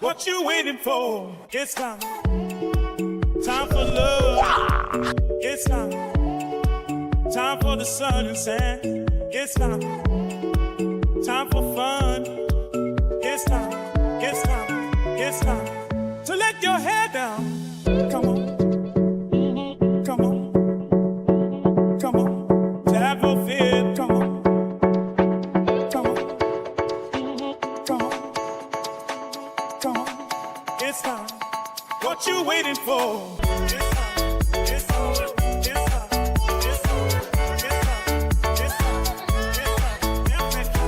What you waiting for? It's time. Time for love. It's time. Time for the sun and sand. It's time. Time for fun. It's time. It's time. It's time to let your hair down. Come on. Come on. Come on. To have no fear. Come on. Come on. Come on. Come on. It's time. What you waiting for? It's time. It's time. It's time. It's time. It's time.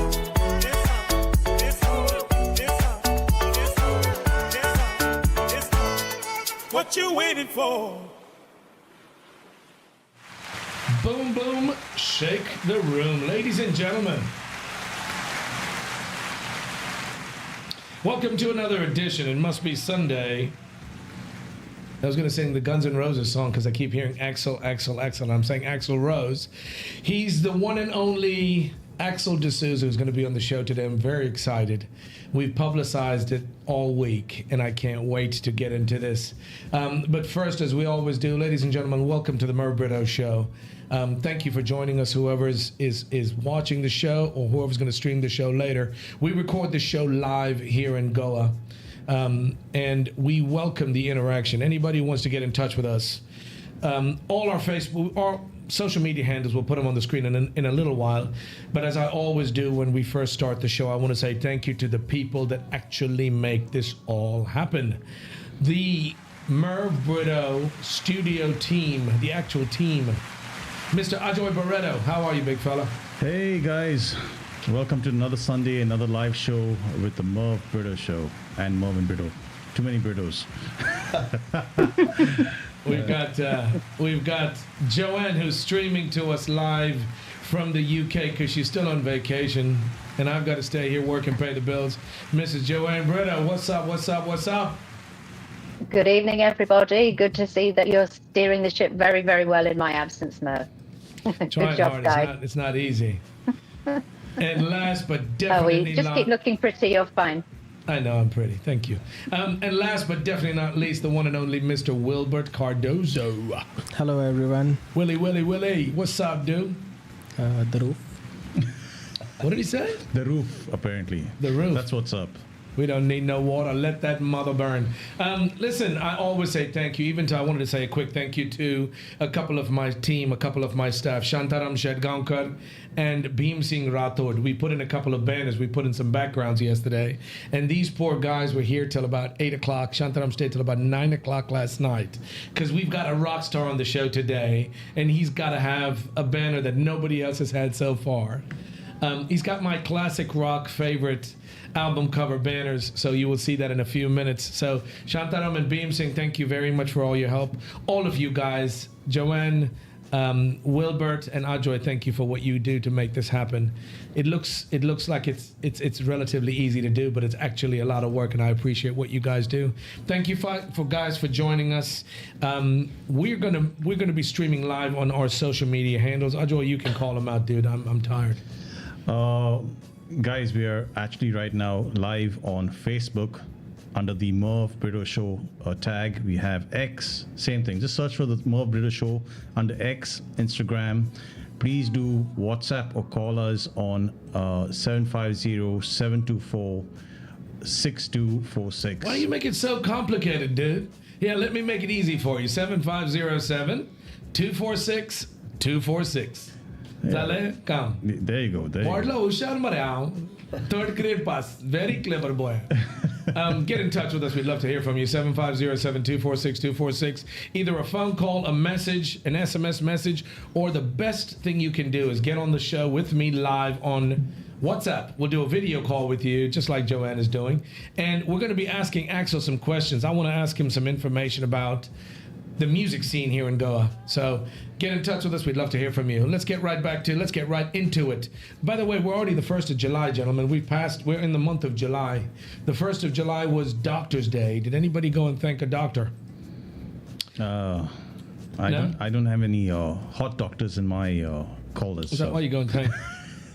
It's time. It's time. It's time. What you waiting for? Boom, boom, shake the room. Ladies and gentlemen, welcome to another edition. It must be Sunday. I was going to sing the Guns N' Roses song because I keep hearing Axl, Axl, Axl, and I'm saying Axl Rose. He's the one and only Axel D'Souza who's going to be on the show today. I'm very excited. We've publicized it all week, and I can't wait to get into this. But first, as we always do, ladies and gentlemen, welcome to the Merv Brito Show. Thank you for joining us, whoever is watching the show or whoever's going to stream the show later. We record the show live here in Goa, and we welcome the interaction. Anybody who wants to get in touch with us, all our Facebook, our social media handles, we'll put them on the screen in a little while. But as I always do when we first start the show, I want to say thank you to the people that actually make this all happen. The Merv Brito studio team, the actual team. Mr. Ajoy Barreto, how are you, big fella? Hey guys, welcome to another Sunday, another live show with the Merv Brito Show and Mervin Brito. Too many Britos. We've got Joanne who's streaming to us live from the UK because she's still on vacation, and I've got to stay here work and pay the bills. Mrs. Joanne Brito, what's up? What's up? What's up? Good evening, everybody. Good to see that you're steering the ship very, very well in my absence, Merv. Good Trying job, hard. guys. It's not easy. And last but Oh, definitely we just not... keep looking pretty. You're fine. I know, I'm pretty. Thank you. And last but definitely not least, the one and only Mr. Wilbert Cardozo. Hello, everyone. Willie. What's up, dude? The roof. What did he say? The roof, apparently. The roof. That's what's up. We don't need no water. Let that mother burn. Listen, I always say thank you. I wanted to say a quick thank you to a couple of my team, a couple of my staff, Shantaram Shedgaonkar and Bhim Singh Rathod. We put in a couple of banners. We put in some backgrounds yesterday. And these poor guys were here till about 8 o'clock. Shantaram stayed till about 9 o'clock last night. Because we've got a rock star on the show today. And he's got to have a banner that nobody else has had so far. He's got my classic rock favorite album cover banners, so you will see that in a few minutes. So Shantaram and Bhim Singh, thank you very much for all your help. All of you guys, Joanne, Wilbert, and Ajoy, thank you for what you do to make this happen. It looks like it's relatively easy to do, but it's actually a lot of work, and I appreciate what you guys do. Thank you for guys for joining us. We're gonna be streaming live on our social media handles. Ajoy, you can call them out, dude. I'm tired. Guys, we are actually right now live on Facebook under the Merv Brito Show tag. We have X, same thing. Just search for the Merv Brito Show under X, Instagram. Please do WhatsApp or call us on 750-724-6246. Why do you make it so complicated, dude? Yeah, let me make it easy for you. 7507-246-246. Chale, come. There you go. Wardlow Ushar Marao, third grade pass. Very clever boy. Get in touch with us. We'd love to hear from you. 750-724-6246. Either a phone call, a message, an SMS message, or the best thing you can do is get on the show with me live on WhatsApp. We'll do a video call with you, just like Joanne is doing. And we're going to be asking Axel some questions. I want to ask him some information about the music scene here in Goa. So get in touch with us. We'd love to hear from you. Let's get right into it. By the way, we're already the 1st of July, gentlemen. We're in the month of July. The 1st of July was Doctor's Day. Did anybody go and thank a doctor? I don't have any hot doctors in my callers. Is that why you go and thank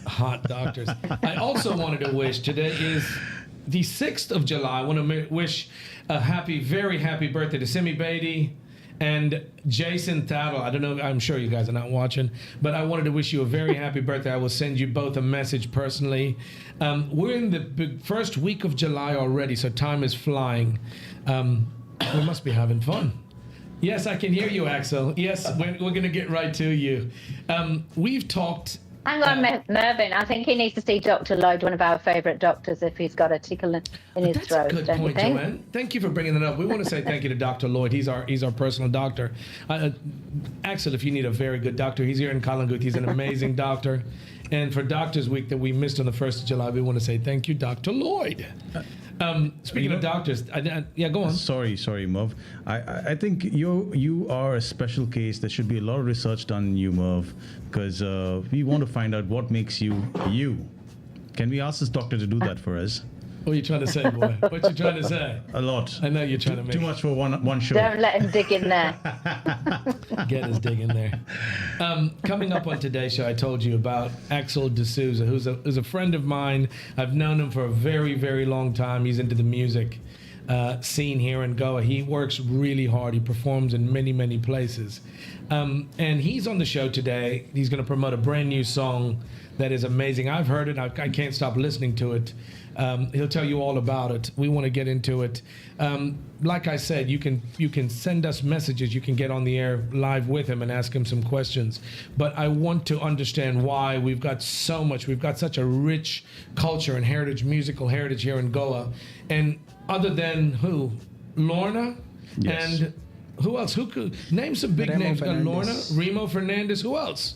hot doctors? I also wanted to wish, today is the 6th of July, I want to wish a very happy birthday to Simi Beatty and Jason Tattle. I don't know, I'm sure you guys are not watching, but I wanted to wish you a very happy birthday. I will send you both a message personally. We're in the first week of July already, so time is flying. We must be having fun. Yes, I can hear you, Axel. Yes, we're going to get right to you. We've talked... Hang on, Mervyn. I think he needs to see Dr. Lloyd, one of our favourite doctors, if he's got a tickle in his throat. That's a good don't point, you think? Joanne. Thank you for bringing that up. We want to say thank you to Dr. Lloyd. He's our personal doctor. Axel, if you need a very good doctor, he's here in Kalangut. He's an amazing doctor. And for Doctors Week that we missed on the 1st of July, we want to say thank you, Dr. Lloyd. Speaking of doctors, yeah, go on. Sorry, Merv. I think you are a special case. There should be a lot of research done on you, Merv, because we want to find out what makes you you. Can we ask this doctor to do that for us? What are you trying to say, boy? What you trying to say? A lot. I know you're trying to make Too much for one show. Don't let him dig in there. Get his dig in there. Coming up on today's show, I told you about Axel D'Souza, who's a friend of mine. I've known him for a very, very long time. He's into the music scene here in Goa. He works really hard. He performs in many, many places. And he's on the show today. He's going to promote a brand new song that is amazing. I've heard it. I can't stop listening to it. He'll tell you all about it. We want to get into it. Like I said, you can send us messages. You can get on the air live with him and ask him some questions. But I want to understand why we've got such a rich culture and heritage, musical heritage here in Goa. And other than who? Lorna? Yes. And who else? Who could name some big Remo names? Fernandez. Lorna, Remo Fernandez. Who else?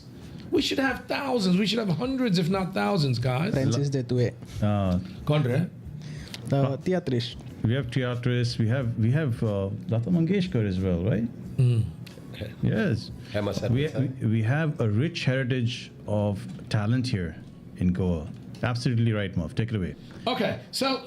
We should have thousands. We should have hundreds, if not thousands, guys. Francis de Tue, Condre. the theatrist. We have Teatris. We have Lata Mangeshkar as well, right? Yes. We have a rich heritage of talent here in Goa. Absolutely right, Merv. Take it away. Okay, so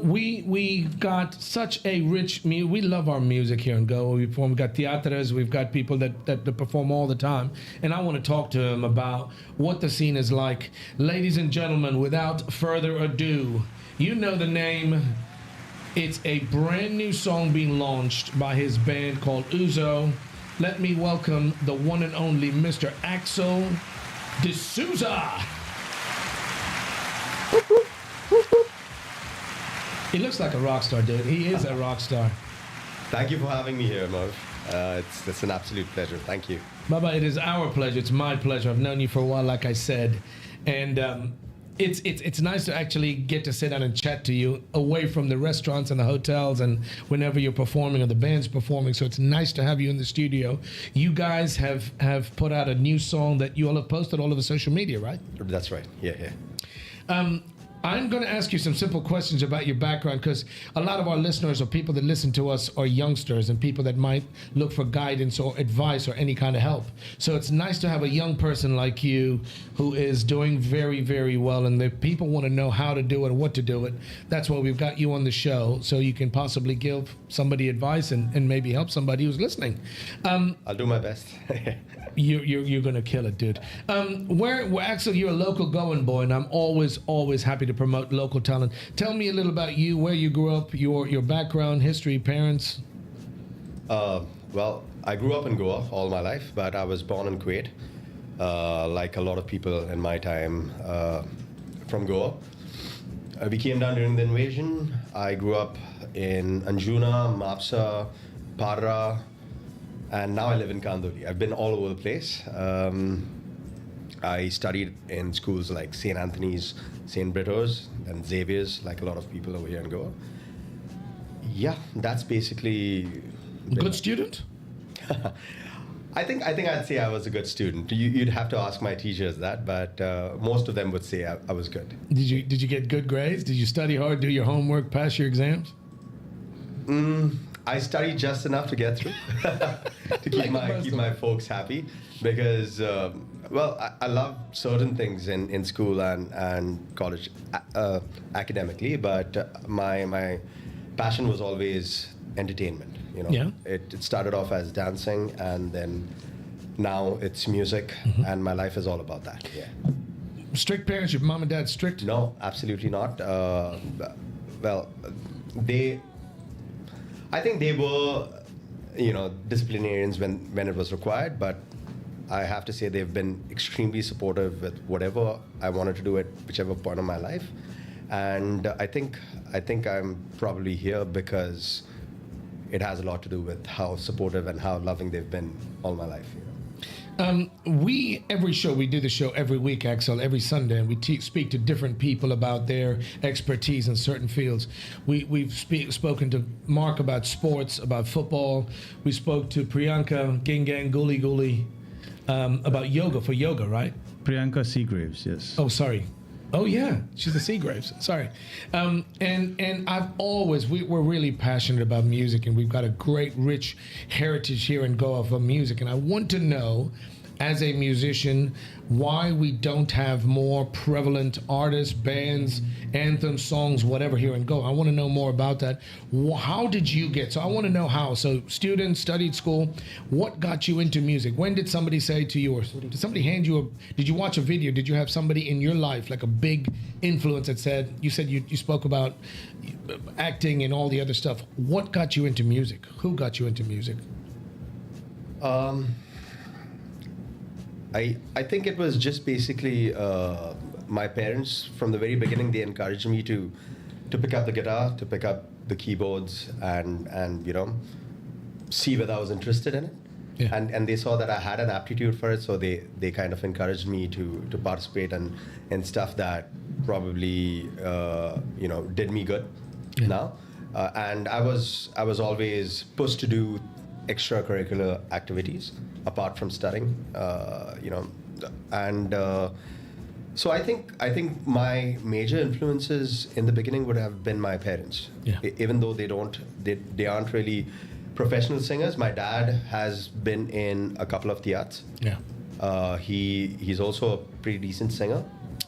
we got such a rich we love our music here in Goa. We've got theaters, we've got people that perform all the time, and I want to talk to him about what the scene is like. Ladies and gentlemen, without further ado, you know the name. It's a brand new song being launched by his band called Uzo. Let me welcome the one and only Mr. Axel D'Souza. He looks like a rock star, dude. He is a rock star. Thank you for having me here, Merv. It's an absolute pleasure. Thank you. Baba, it is our pleasure. It's my pleasure. I've known you for a while, like I said. And it's nice to actually get to sit down and chat to you away from the restaurants and the hotels and whenever you're performing or the band's performing. So it's nice to have you in the studio. You guys have put out a new song that you all have posted all over social media, right? That's right. Yeah. I'm going to ask you some simple questions about your background because a lot of our listeners or people that listen to us are youngsters and people that might look for guidance or advice or any kind of help. So it's nice to have a young person like you who is doing very, very well, and the people want to know how to do it and what to do it. That's why we've got you on the show, so you can possibly give somebody advice and maybe help somebody who's listening. I'll do my best. You're gonna kill it, dude. Where Axel, you're a local Goan boy, and I'm always happy to promote local talent. Tell me a little about you, where you grew up, your background, history, parents. Well, I grew up in Goa all my life, but I was born in Kuwait, like a lot of people in my time from Goa. We came down during the invasion. I grew up in Anjuna, Mapsa, Parra, and now I live in Kanduri. I've been all over the place. I studied in schools like St. Anthony's, St. Brito's, and Xavier's, like a lot of people over here in Goa. Yeah, that's basically... Good student? I think I'd say I was a good student. You'd have to ask my teachers that, but most of them would say I was good. Did you get good grades? Did you study hard, do your homework, pass your exams? I studied just enough to get through, to keep my folks happy, because I love certain things in school and college academically, but my passion was always entertainment. You know, Yeah. It started off as dancing, and then now it's music, and my life is all about that. Yeah. Strict parents, your mom and dad strict? No, absolutely not. well, I think they were, disciplinarians when it was required, but I have to say they've been extremely supportive with whatever I wanted to do at whichever point of my life. And I think I'm probably here because it has a lot to do with how supportive and how loving they've been all my life. We do the show every week, Axel, every Sunday, and we speak to different people about their expertise in certain fields. We've spoken to Mark about sports, about football. We spoke to Priyanka Ganguly about yoga, right? Priyanka Seagraves, yes. Oh, sorry. Oh, yeah. She's the Seagraves. Sorry. And we're really passionate about music, and we've got a great, rich heritage here in Goa for music. And I want to know, as a musician, why we don't have more prevalent artists, bands, anthems, songs, whatever here in Goa. I want to know more about that. How did you get? So I want to know how. So student, studied school. What got you into music? When did somebody say to you, or did somebody hand you did you watch a video? Did you have somebody in your life, like a big influence that said you spoke about acting and all the other stuff. What got you into music? Who got you into music? I think it was just basically my parents. From the very beginning, they encouraged me to pick up the guitar, to pick up the keyboards, and see whether I was interested in it. Yeah. And they saw that I had an aptitude for it, so they kind of encouraged me to participate in stuff that probably did me good now. And I was always pushed to do extracurricular activities apart from studying, so I think my major influences in the beginning would have been my parents. Yeah. Even though they aren't really professional singers. My dad has been in a couple of theaters. Yeah. He's also a pretty decent singer.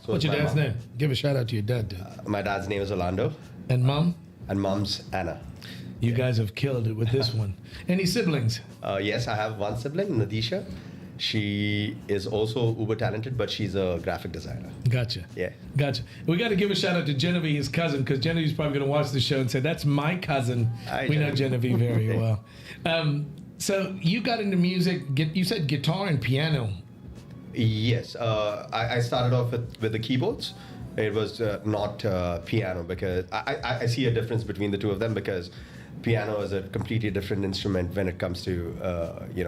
So What's is your my dad's mom. name? Give a shout out to your dad, dude. My dad's name is Orlando, And mom? and mom's Anna. You guys have killed it with this one. Any siblings? Yes, I have one sibling, Nadisha. She is also uber talented, but she's a graphic designer. Gotcha. Yeah. Gotcha. We got to give a shout out to Genevieve, his cousin, because Genevieve's probably going to watch the show and say, that's my cousin. Hi, We know Genevieve. Genevieve very well. So you got into music, you said guitar and piano. Yes, I started off with the keyboards. It was not piano, because I see a difference between the two of them, because piano is a completely different instrument when it comes to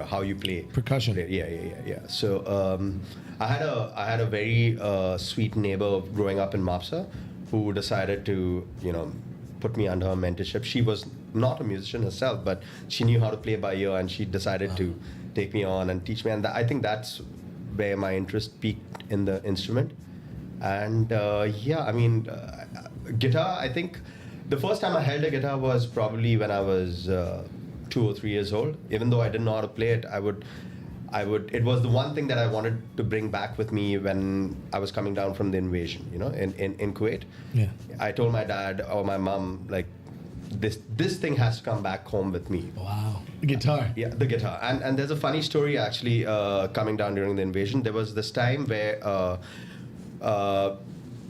how you play Percussion. Yeah. So I had a very sweet neighbor growing up in Mapsa who decided to put me under her mentorship. She was not a musician herself, but she knew how to play by ear, and she decided to take me on and teach me. And I think that's where my interest peaked in the instrument. And guitar, I think the first time I held a guitar was probably when I was 2 or 3 years old. Even though I didn't know how to play it, it was the one thing that I wanted to bring back with me when I was coming down from the invasion, in Kuwait. Yeah. I told my dad or my mom, like, this thing has to come back home with me. Wow. Guitar. Yeah, the guitar. And there's a funny story actually coming down during the invasion. There was this time where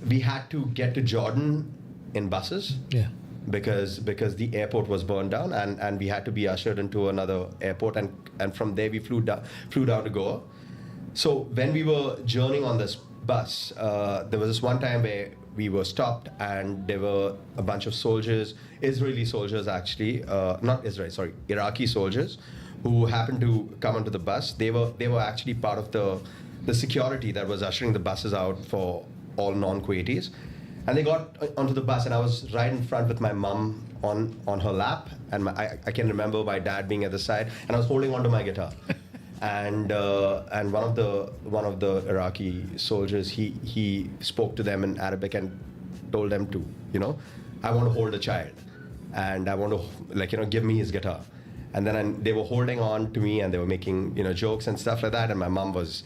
we had to get to Jordan in buses. Yeah. Because the airport was burned down, and we had to be ushered into another airport, and from there we flew down to Goa. So when we were journeying on this bus, there was this one time where we were stopped, and there were a bunch of soldiers, Israeli soldiers actually, not Israeli, sorry, Iraqi soldiers, who happened to come onto the bus. They were actually part of the security that was ushering the buses out for all non-Kuwaitis. And they got onto the bus, and I was right in front with my mom on her lap, and I can remember my dad being at the side, and I was holding onto my guitar. And one of the Iraqi soldiers, he spoke to them in Arabic and told them to, I want to hold a child, and I want to give me his guitar. And then they were holding on to me, and they were making jokes and stuff like that, and my mom was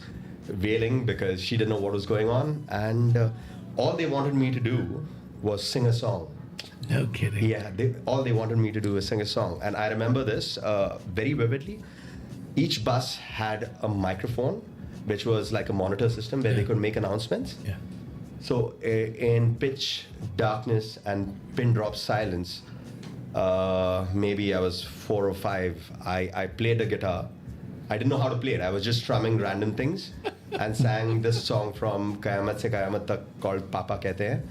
wailing because she didn't know what was going on, and all they wanted me to do was sing a song. No kidding. Yeah, all they wanted me to do was sing a song. And I remember this very vividly. Each bus had a microphone, which was like a monitor system where they could make announcements. Yeah. So in pitch darkness and pin drop silence, maybe I was 4 or 5. I played the guitar. I didn't know how to play it. I was just strumming random things and sang this song from Kayamat Se Kayamat Tak called Papa Kehte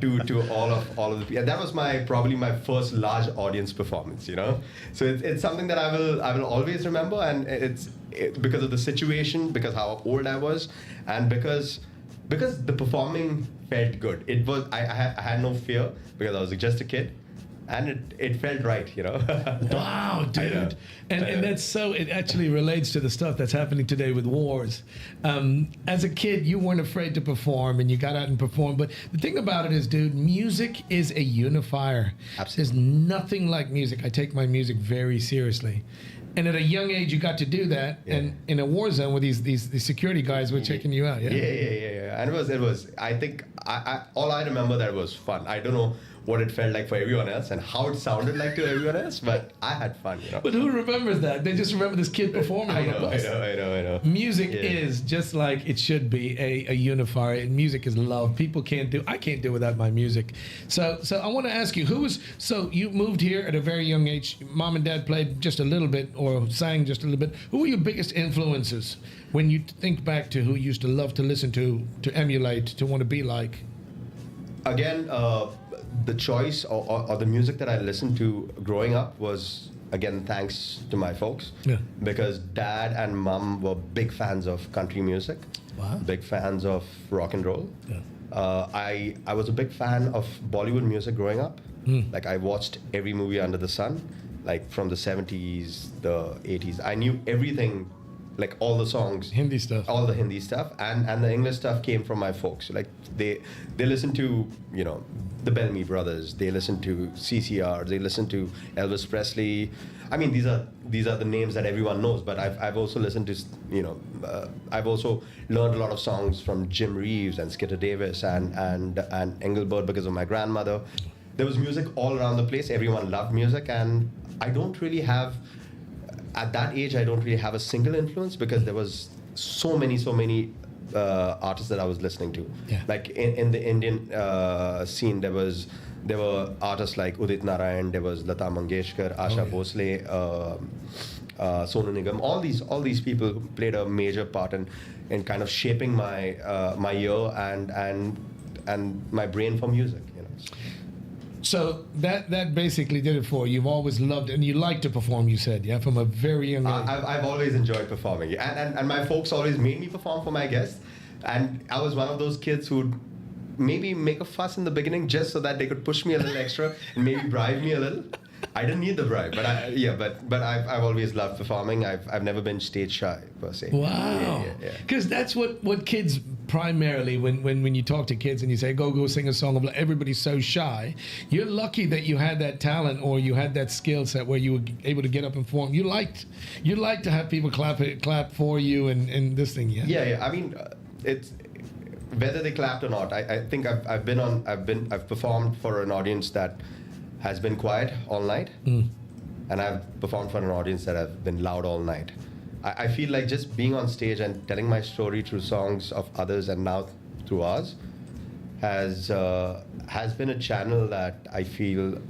Hain to all of the people. That was probably my first large audience performance, you know. So it's something that I will always remember, and it's because of the situation, because how old I was, and because the performing felt good. It was I had no fear because I was just a kid. And it felt right, you know. Wow, dude. And that's so, it actually relates to the stuff that's happening today with wars. As a kid, you weren't afraid to perform and you got out and performed. But the thing about it is, dude, music is a unifier. Absolutely. There's nothing like music. I take my music very seriously. And at a young age, you got to do that. Yeah. And in a war zone where these security guys were checking you out. Yeah. And it was. I think all I remember that it was fun. I don't know what it felt like for everyone else and how it sounded like to everyone else, but I had fun, you know. But who remembers that? They just remember this kid performing I on the know. bus. Music Yeah. is just like it should be a unifier. And music is love. I can't do without my music. So I want to ask you, so you moved here at a very young age. Mom and dad played just a little bit or sang just a little bit. Who were your biggest influences when you think back to who you used to love to listen to emulate, to want to be like? Again, the choice or the music that I listened to growing up was, again, thanks to my folks. Yeah. Because dad and mom were big fans of country music. Wow. Big fans of rock and roll. Yeah. I was a big fan of Bollywood music growing up. Like I watched every movie under the sun, like from the 70s, the 80s. I knew everything, like all the songs. Hindi stuff. All the Hindi stuff. And the English stuff came from my folks. Like they listened to, you know, the Bellamy Brothers. They listened to CCR. They listened to Elvis Presley. I mean, these are the names that everyone knows. But I've also listened to, you know, I've also learned a lot of songs from Jim Reeves and Skitter Davis and Engelbert because of my grandmother. There was music all around the place. Everyone loved music, and I don't really have, at that age, I don't really have a single influence because there was so many artists that I was listening to. Yeah. Like in the Indian scene, there were artists like Udit Narayan, there was Lata Mangeshkar, Asha Bhosle, Sonu Nigam. All these people who played a major part in kind of shaping my my ear and my brain for music. You know. So that basically did it for you. You've always loved and you like to perform, you said, yeah, from a very young age. I've always enjoyed performing, and my folks always made me perform for my guests, and I was one of those kids who'd maybe make a fuss in the beginning just so that they could push me a little extra and maybe bribe me a little. I didn't need the bribe, but I've always loved performing. I've never been stage shy per se. Wow. Yeah. Because that's what kids primarily, when you talk to kids and you say, go sing a song, everybody's so shy. You're lucky that you had that talent or you had that skill set where you were able to get up and perform. You liked to have people clap for you and this thing, yeah? Yeah. I mean, it's whether they clapped or not. I think I've performed for an audience that has been quiet all night, and I've performed for an audience that have been loud all night. I feel like just being on stage and telling my story through songs of others and now through ours has been a channel that I feel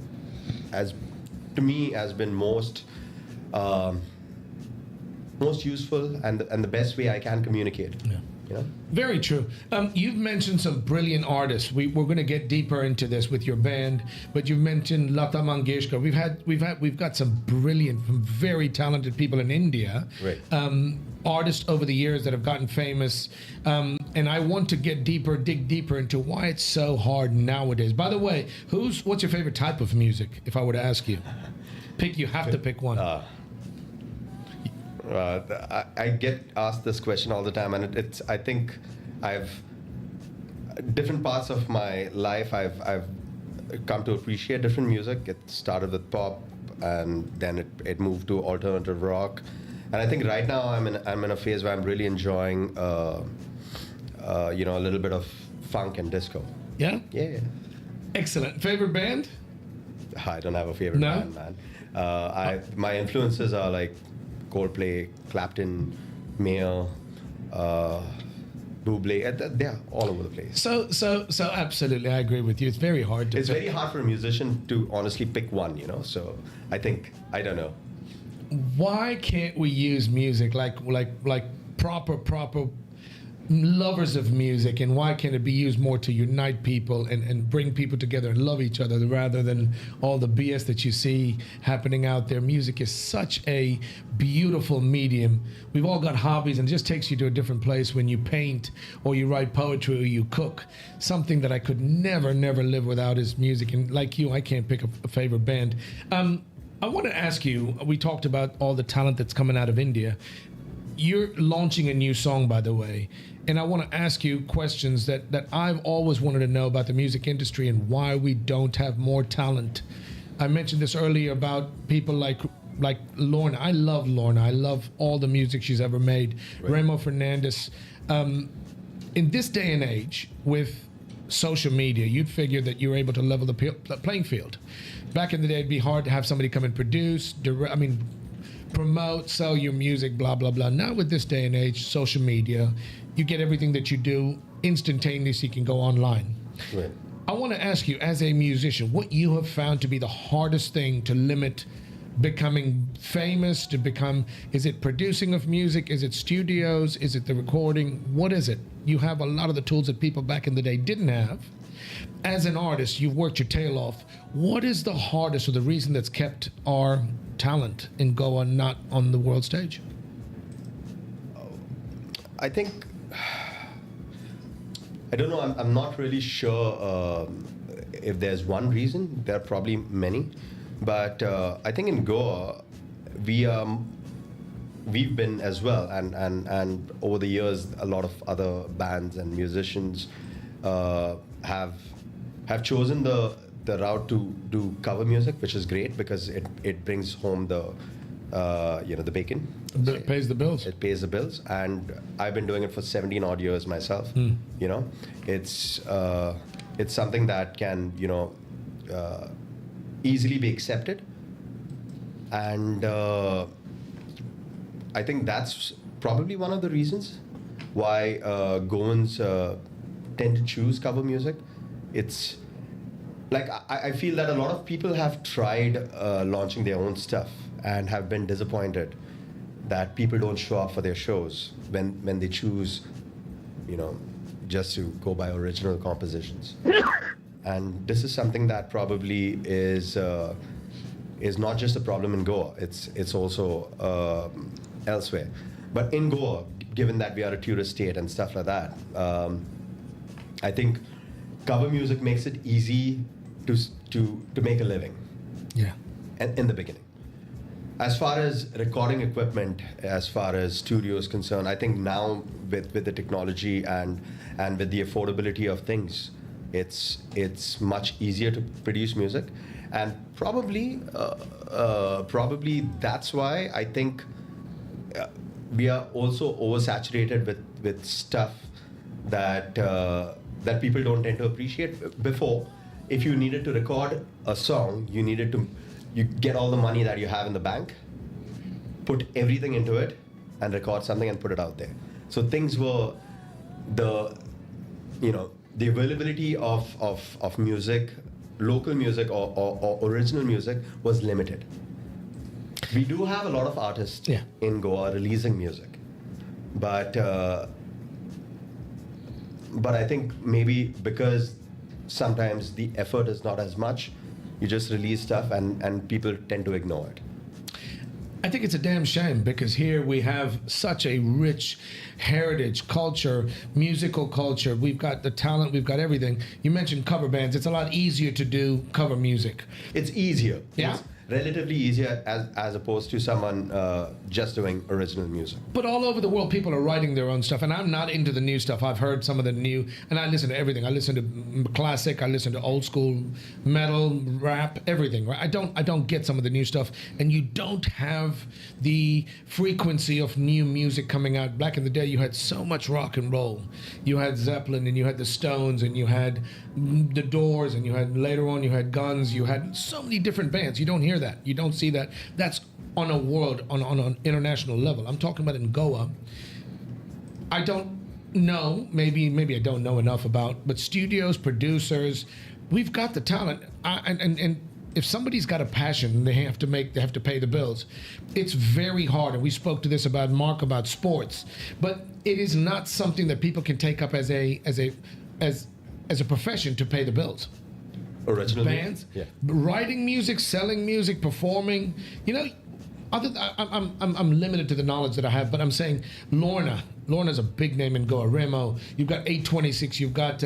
has been most useful and the best way I can communicate. Yeah. You know? Very true. You've mentioned some brilliant artists. We're going to get deeper into this with your band, but you've mentioned Lata Mangeshkar. We've got some brilliant, very talented people in India. Right. Artists over the years that have gotten famous, and I want to dig deeper into why it's so hard nowadays. By the way, what's your favorite type of music? If I were to ask you, you have to pick one. I get asked this question all the time, and it's. I think I've different parts of my life. I've come to appreciate different music. It started with pop, and then it moved to alternative rock, and I think right now I'm in a phase where I'm really enjoying, a little bit of funk and disco. Yeah. Yeah. Excellent. Favorite band? I don't have a favorite No? band, man. My influences are like Coldplay, Clapton, Mayer, Buble, they're all over the place. So absolutely, I agree with you. It's very hard to. It's very hard for a musician to honestly pick one, you know. So I think I don't know. Why can't we use music like proper lovers of music, and why can't it be used more to unite people and bring people together and love each other rather than all the BS that you see happening out there? Music is such a beautiful medium. We've all got hobbies, and it just takes you to a different place when you paint or you write poetry or you cook. Something that I could never live without is music. And like you, I can't pick a favorite band. I want to ask you, we talked about all the talent that's coming out of India. You're launching a new song, by the way, and I want to ask you questions that I've always wanted to know about the music industry and why we don't have more talent. I mentioned this earlier about people like Lorna. I love Lorna. I love all the music she's ever made. Right. Remo Fernandez. In this day and age, with social media, you'd figure that you're able to level the playing field. Back in the day, it'd be hard to have somebody come and produce, promote, sell your music, blah, blah, blah. Now with this day and age, social media, you get everything that you do instantaneously. You can go online. Right. I want to ask you, as a musician, what you have found to be the hardest thing to limit becoming famous, to become, is it producing of music? Is it studios? Is it the recording? What is it? You have a lot of the tools that people back in the day didn't have. As an artist, you've worked your tail off. What is the hardest or the reason that's kept our talent in Goa not on the world stage? I think, I don't know, I'm not really sure if there's one reason. There are probably many. But I think in Goa, we've been as well, and over the years, a lot of other bands and musicians have chosen the route to do cover music, which is great because it brings home the the bacon. It pays the bills. It pays the bills, and I've been doing it for 17 odd years myself. You know, it's something that can easily be accepted, and I think that's probably one of the reasons why Goans tend to choose cover music. It's like I feel that a lot of people have tried launching their own stuff and have been disappointed that people don't show up for their shows when they choose, just to go by original compositions. And this is something that probably is not just a problem in Goa. It's also elsewhere. But in Goa, given that we are a tourist state and stuff like that, I think cover music makes it easy to make a living. Yeah. In the beginning. As far as recording equipment, as far as studio is concerned, I think now with the technology and with the affordability of things, it's much easier to produce music, and probably that's why I think we are also oversaturated with stuff that people don't tend to appreciate. Before, if you needed to record a song, you get all the money that you have in the bank, put everything into it, and record something and put it out there. So things were the availability of music, local music or original music was limited. We do have a lot of artists in Goa releasing music, but I think maybe because sometimes the effort is not as much, you just release stuff and people tend to ignore it. I think it's a damn shame because here we have such a rich heritage, culture, musical culture. We've got the talent, we've got everything. You mentioned cover bands. It's a lot easier to do cover music. It's easier. Yeah. It's relatively easier as opposed to someone just doing original music. But all over the world, people are writing their own stuff, and I'm not into the new stuff. I've heard some of the new, and I listen to everything. I listen to classic, I listen to old school metal, rap, everything. Right? I don't get some of the new stuff, and you don't have the frequency of new music coming out. Back in the day, you had so much rock and roll. You had Zeppelin, and you had the Stones, and you had the Doors, and you had later on you had Guns. You had so many different bands. You don't hear that. You don't see that. That's on an international level. I'm talking about in Goa. I don't No, maybe I don't know enough about, but studios, producers, we've got the talent, and if somebody's got a passion, they have to pay the bills. It's very hard, and we spoke to this about Mark about sports, but it is not something that people can take up as a profession to pay the bills. Original Bands, Yeah. writing music, selling music, performing. You know, I'm limited to the knowledge that I have, but I'm saying Lorna's a big name in Goa. Remo, you've got 826, you've got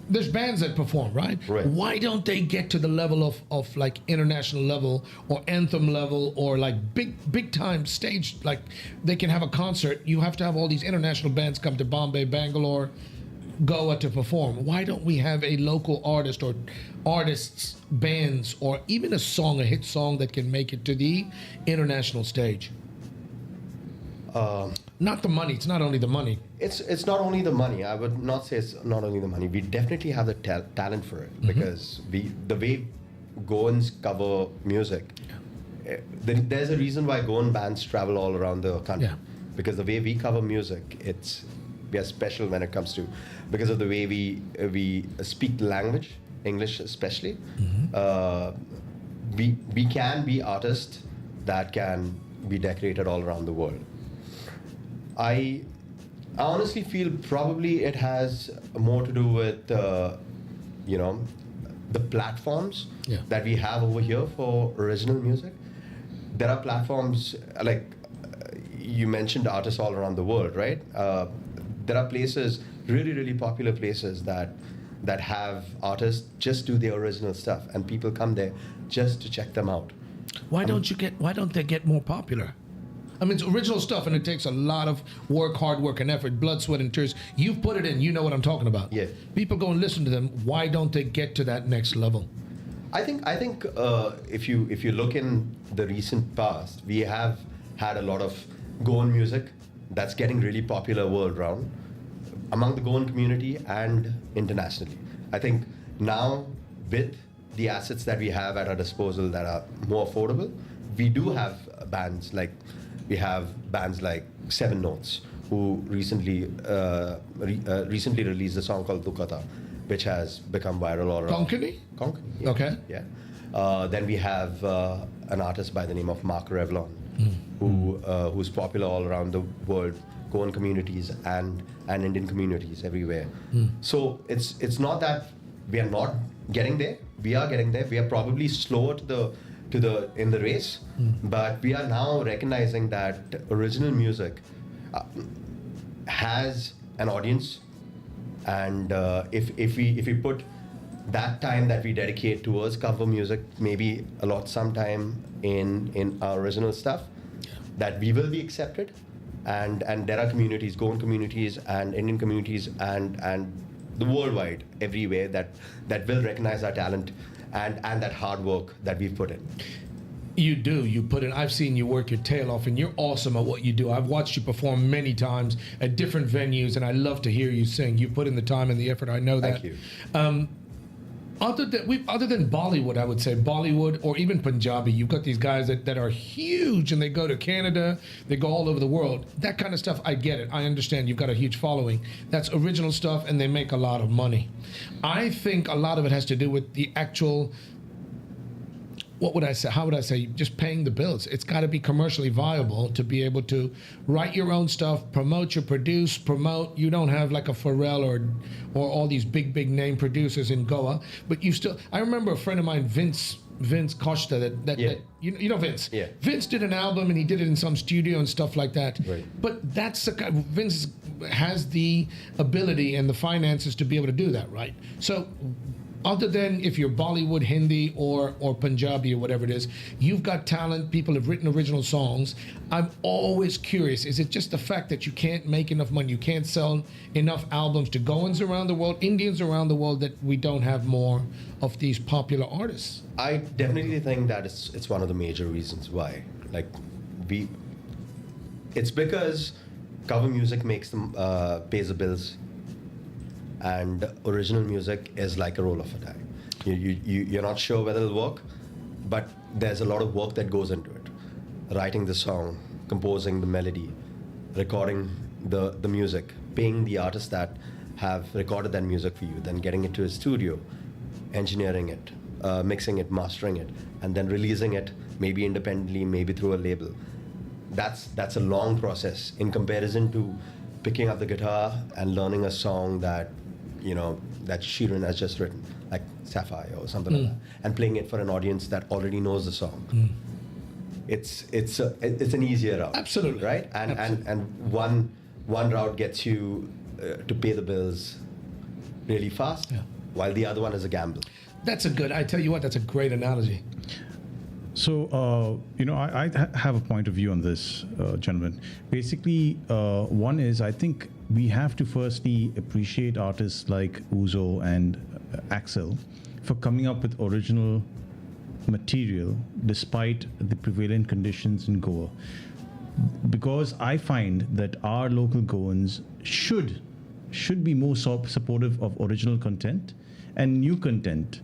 there's bands that perform, right? Right. Why don't they get to the level of like international level or anthem level or like big time stage, like they can have a concert? You have to have all these international bands come to Bombay, Bangalore, Goa to perform. Why don't we have a local artist or artists, bands, or even a hit song that can make it to the international stage? Not the money. It's not only the money. It's not only the money. I would not say it's not only the money. We definitely have the talent for it because the way Goans cover music, there's a reason why Goan bands travel all around the country. Yeah. Because the way we cover music, we are special when it comes to because of the way we speak the language, English especially. We can be artists that can be decorated all around the world. I honestly feel probably it has more to do with the platforms Yeah. that we have over here for original music. There are platforms like you mentioned artists all around the world, right? There are places, really popular places that have artists just do their original stuff, and people come there just to check them out. Why don't they get more popular? I mean, it's original stuff, and it takes a lot of work, hard work, and effort, blood, sweat, and tears. You've put it in. You know what I'm talking about. Yeah. People go and listen to them. Why don't they get to that next level? I think if you look in the recent past, we have had a lot of Goan music that's getting really popular world round among the Goan community and internationally. I think now with the assets that we have at our disposal that are more affordable, we do have bands like Seven Notes, who recently released a song called Dukata, which has become viral all around. Konkani? Konkani, yeah. Okay. Yeah. Then we have an artist by the name of Mark Revlon, who's popular all around the world, Goan communities and Indian communities everywhere. So it's not that we are not getting there. We are getting there. We are probably slower in the race, but we are now recognizing that original music has an audience, and if we put that time that we dedicate towards cover music, maybe a lot sometime in our original stuff, that we will be accepted, and there are communities, Goan communities and Indian communities and the worldwide everywhere that will recognize our talent and that hard work that we've put in. You do. You put in. I've seen you work your tail off, and you're awesome at what you do. I've watched you perform many times at different venues, and I love to hear you sing. You put in the time and the effort. I know that. Thank you. Other than Bollywood, I would say Bollywood or even Punjabi, you've got these guys that are huge, and they go to Canada, they go all over the world. That kind of stuff, I get it. I understand you've got a huge following. That's original stuff, and they make a lot of money. I think a lot of it has to do with the actual, what would I say? How would I say? Just paying the bills. It's got to be commercially viable to be able to write your own stuff, promote. You don't have like a Pharrell or all these big name producers in Goa, but you still. I remember a friend of mine, Vince Costa, that you know Vince. Yeah. Vince did an album and he did it in some studio and stuff like that. Right. But that's the kind. Vince has the ability and the finances to be able to do that, right? So, other than if you're Bollywood, Hindi, or Punjabi or whatever it is, you've got talent, people have written original songs. I'm always curious, is it just the fact that you can't make enough money, you can't sell enough albums to Goans around the world, Indians around the world, that we don't have more of these popular artists? I definitely think that it's one of the major reasons why. Like, it's because cover music pays the bills, and original music is like a roll of a die. You're not sure whether it'll work, but there's a lot of work that goes into it. Writing the song, composing the melody, recording the music, paying the artists that have recorded that music for you, then getting it to a studio, engineering it, mixing it, mastering it, and then releasing it, maybe independently, maybe through a label. That's a long process in comparison to picking up the guitar and learning a song that, that Sheeran has just written, like Sapphire or something like that, and playing it for an audience that already knows the song. It's an easier route. Absolutely. Right? And one route gets you to pay the bills really fast, while the other one is a gamble. I tell you what, that's a great analogy. So, I have a point of view on this, gentlemen. Basically, one is I think we have to firstly appreciate artists like Uzo and Axel for coming up with original material despite the prevalent conditions in Goa. Because I find that our local Goans should be more supportive of original content and new content,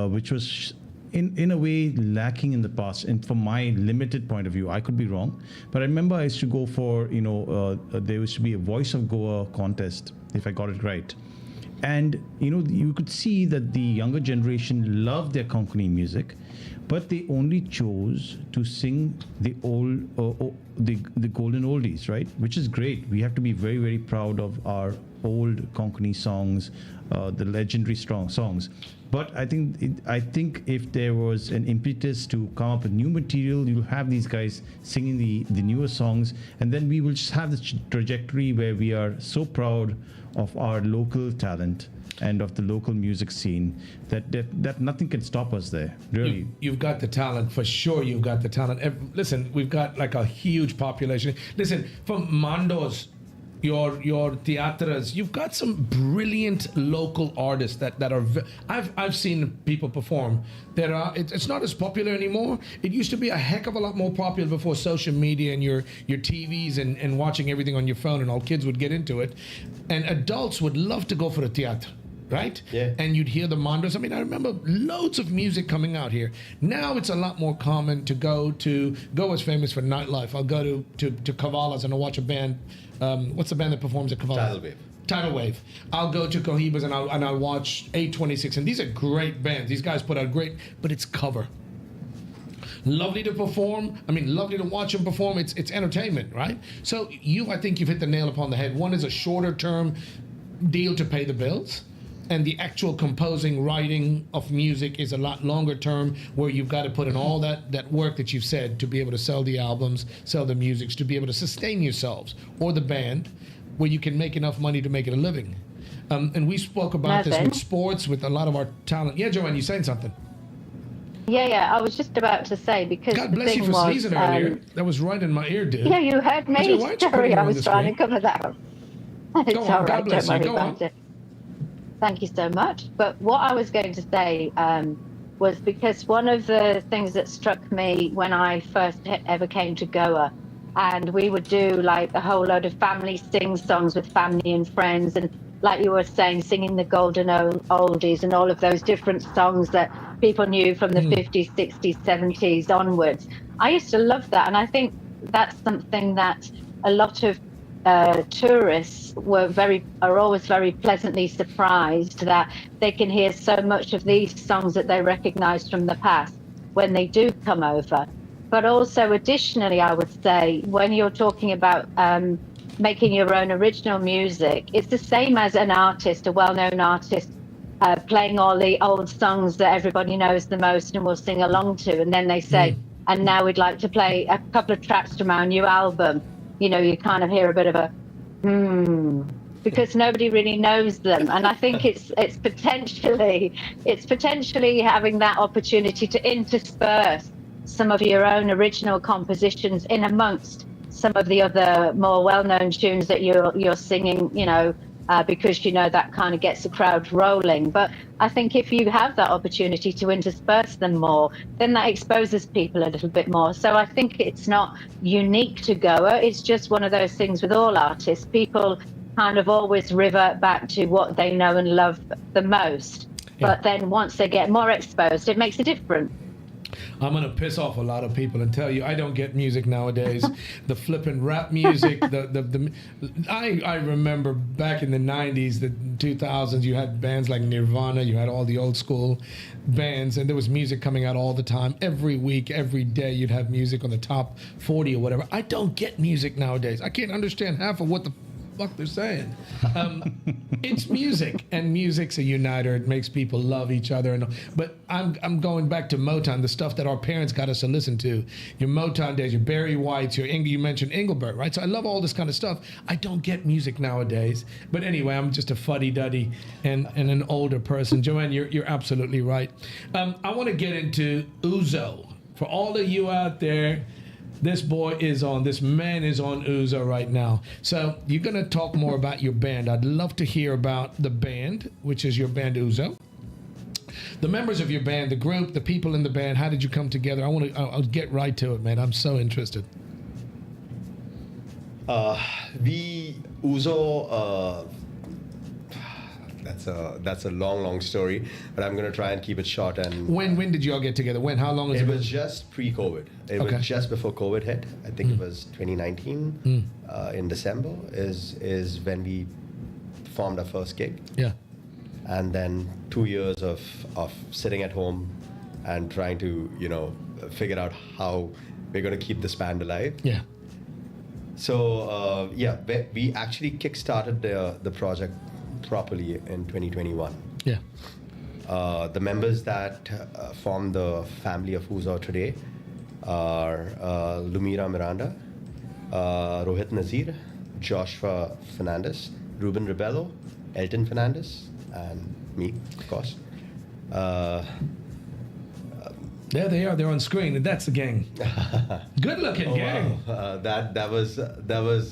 which was in a way lacking in the past. And from my limited point of view, I could be wrong, but I remember I used to go for, there used to be a Voice of Goa contest, if I got it right. And, you could see that the younger generation loved their Konkani music, but they only chose to sing the the golden oldies, right? Which is great. We have to be very, very proud of our old Konkani songs, the legendary strong songs. But I think if there was an impetus to come up with new material, you'll have these guys singing the newer songs, and then we will just have this trajectory where we are so proud of our local talent and of the local music scene that nothing can stop us there. Really, you've got the talent for sure. You've got the talent. Listen, we've got like a huge population. Listen, from Mandos, your teatras, you've got some brilliant local artists that are. I've seen people perform. It's not as popular anymore. It used to be a heck of a lot more popular before social media and your TVs and watching everything on your phone, and all kids would get into it, and adults would love to go for a theater. Right? Yeah. And you'd hear the mandos. I mean, I remember loads of music coming out here. Now it's a lot more common to go is famous for nightlife. I'll go to Kavalas and I'll watch a band. What's the band that performs at Kavalas? Tidal Wave. Tidal Wave. I'll go to Cohibas and I'll watch 826. And these are great bands. These guys put out great, but it's cover. Lovely to perform. I mean, lovely to watch them perform. It's entertainment, right? So I think you've hit the nail upon the head. One is a shorter term deal to pay the bills. And the actual composing, writing of music is a lot longer term, where you've got to put in all that work that you've said to be able to sell the albums, sell the music, to be able to sustain yourselves or the band, where you can make enough money to make it a living. And we spoke about this with sports, with a lot of our talent. Yeah, Joanne, you saying something? Yeah. I was just about to say, because God bless you for sneezing earlier. That was right in my ear, dude. Yeah, you heard me. Sorry, I was trying to cover that up. It's Go on, all God right. bless Don't you. worry Go about on. it. Thank you so much. But what I was going to say was, because one of the things that struck me when I first ever came to Goa, and we would do like a whole load of family sing songs with family and friends, and like you were saying, singing the golden oldies and all of those different songs that people knew from the 50s, 60s, 70s onwards. I used to love that, and I think that's something that a lot of tourists are always very pleasantly surprised, that they can hear so much of these songs that they recognize from the past when they do come over. But also, additionally, I would say, when you're talking about making your own original music, it's the same as an artist, a well-known artist, playing all the old songs that everybody knows the most and will sing along to, and then they say, and now we'd like to play a couple of tracks from our new album. You kind of hear a bit of a because nobody really knows them. And I think it's potentially having that opportunity to intersperse some of your own original compositions in amongst some of the other more well-known tunes that you're singing, because that kind of gets the crowd rolling. But I think if you have that opportunity to intersperse them more, then that exposes people a little bit more. So I think it's not unique to Goa. It's just one of those things with all artists. People kind of always revert back to what they know and love the most. Yeah. But then once they get more exposed, it makes a difference. I'm gonna piss off a lot of people and tell you I don't get music nowadays. The flippin' rap music, I remember back in the '90s, the 2000s, you had bands like Nirvana, you had all the old school bands, and there was music coming out all the time. Every week, every day, you'd have music on the top 40 or whatever. I don't get music nowadays. I can't understand half of what the fuck they're saying. It's music, and music's a uniter. It makes people love each other. But I'm going back to Motown, the stuff that our parents got us to listen to. Your Motown days, your Barry Whites, you mentioned Engelbert, right? So I love all this kind of stuff. I don't get music nowadays. But anyway, I'm just a fuddy-duddy and an older person. Joanne, you're absolutely right. I want to get into Ouzo. For all of you out there, this man is on Ouzo right now. So you're going to talk more about your band. I'd love to hear about the band, which is your band Ouzo. The members of your band, the group, the people in the band, how did you come together? I'll get right to it, man. I'm so interested. Ouzo, that's a long story, but I'm gonna try and keep it short. And when did you all get together? How long has it it been? was just pre-COVID. It Okay. was just before COVID hit. I think it was 2019 in December is when we formed our first gig, Yeah. and then 2 years of sitting at home and trying to figure out how we're gonna keep this band alive. Yeah. So we actually kickstarted the project properly in 2021. Yeah. The members that form the family of Ouzo today are Lumira Miranda, Rohit Nazir, Joshua Fernandez, Ruben Rebello, Elton Fernandez, and me, of course. There they are. They're on screen, and that's the gang. Good-looking gang. Wow. That was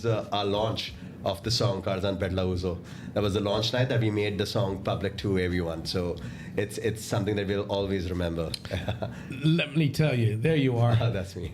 our launch of the song Karzan Petla Ouzo. That was the launch night that we made the song public to everyone. So it's something that we'll always remember. Let me tell you, there you are. That's me.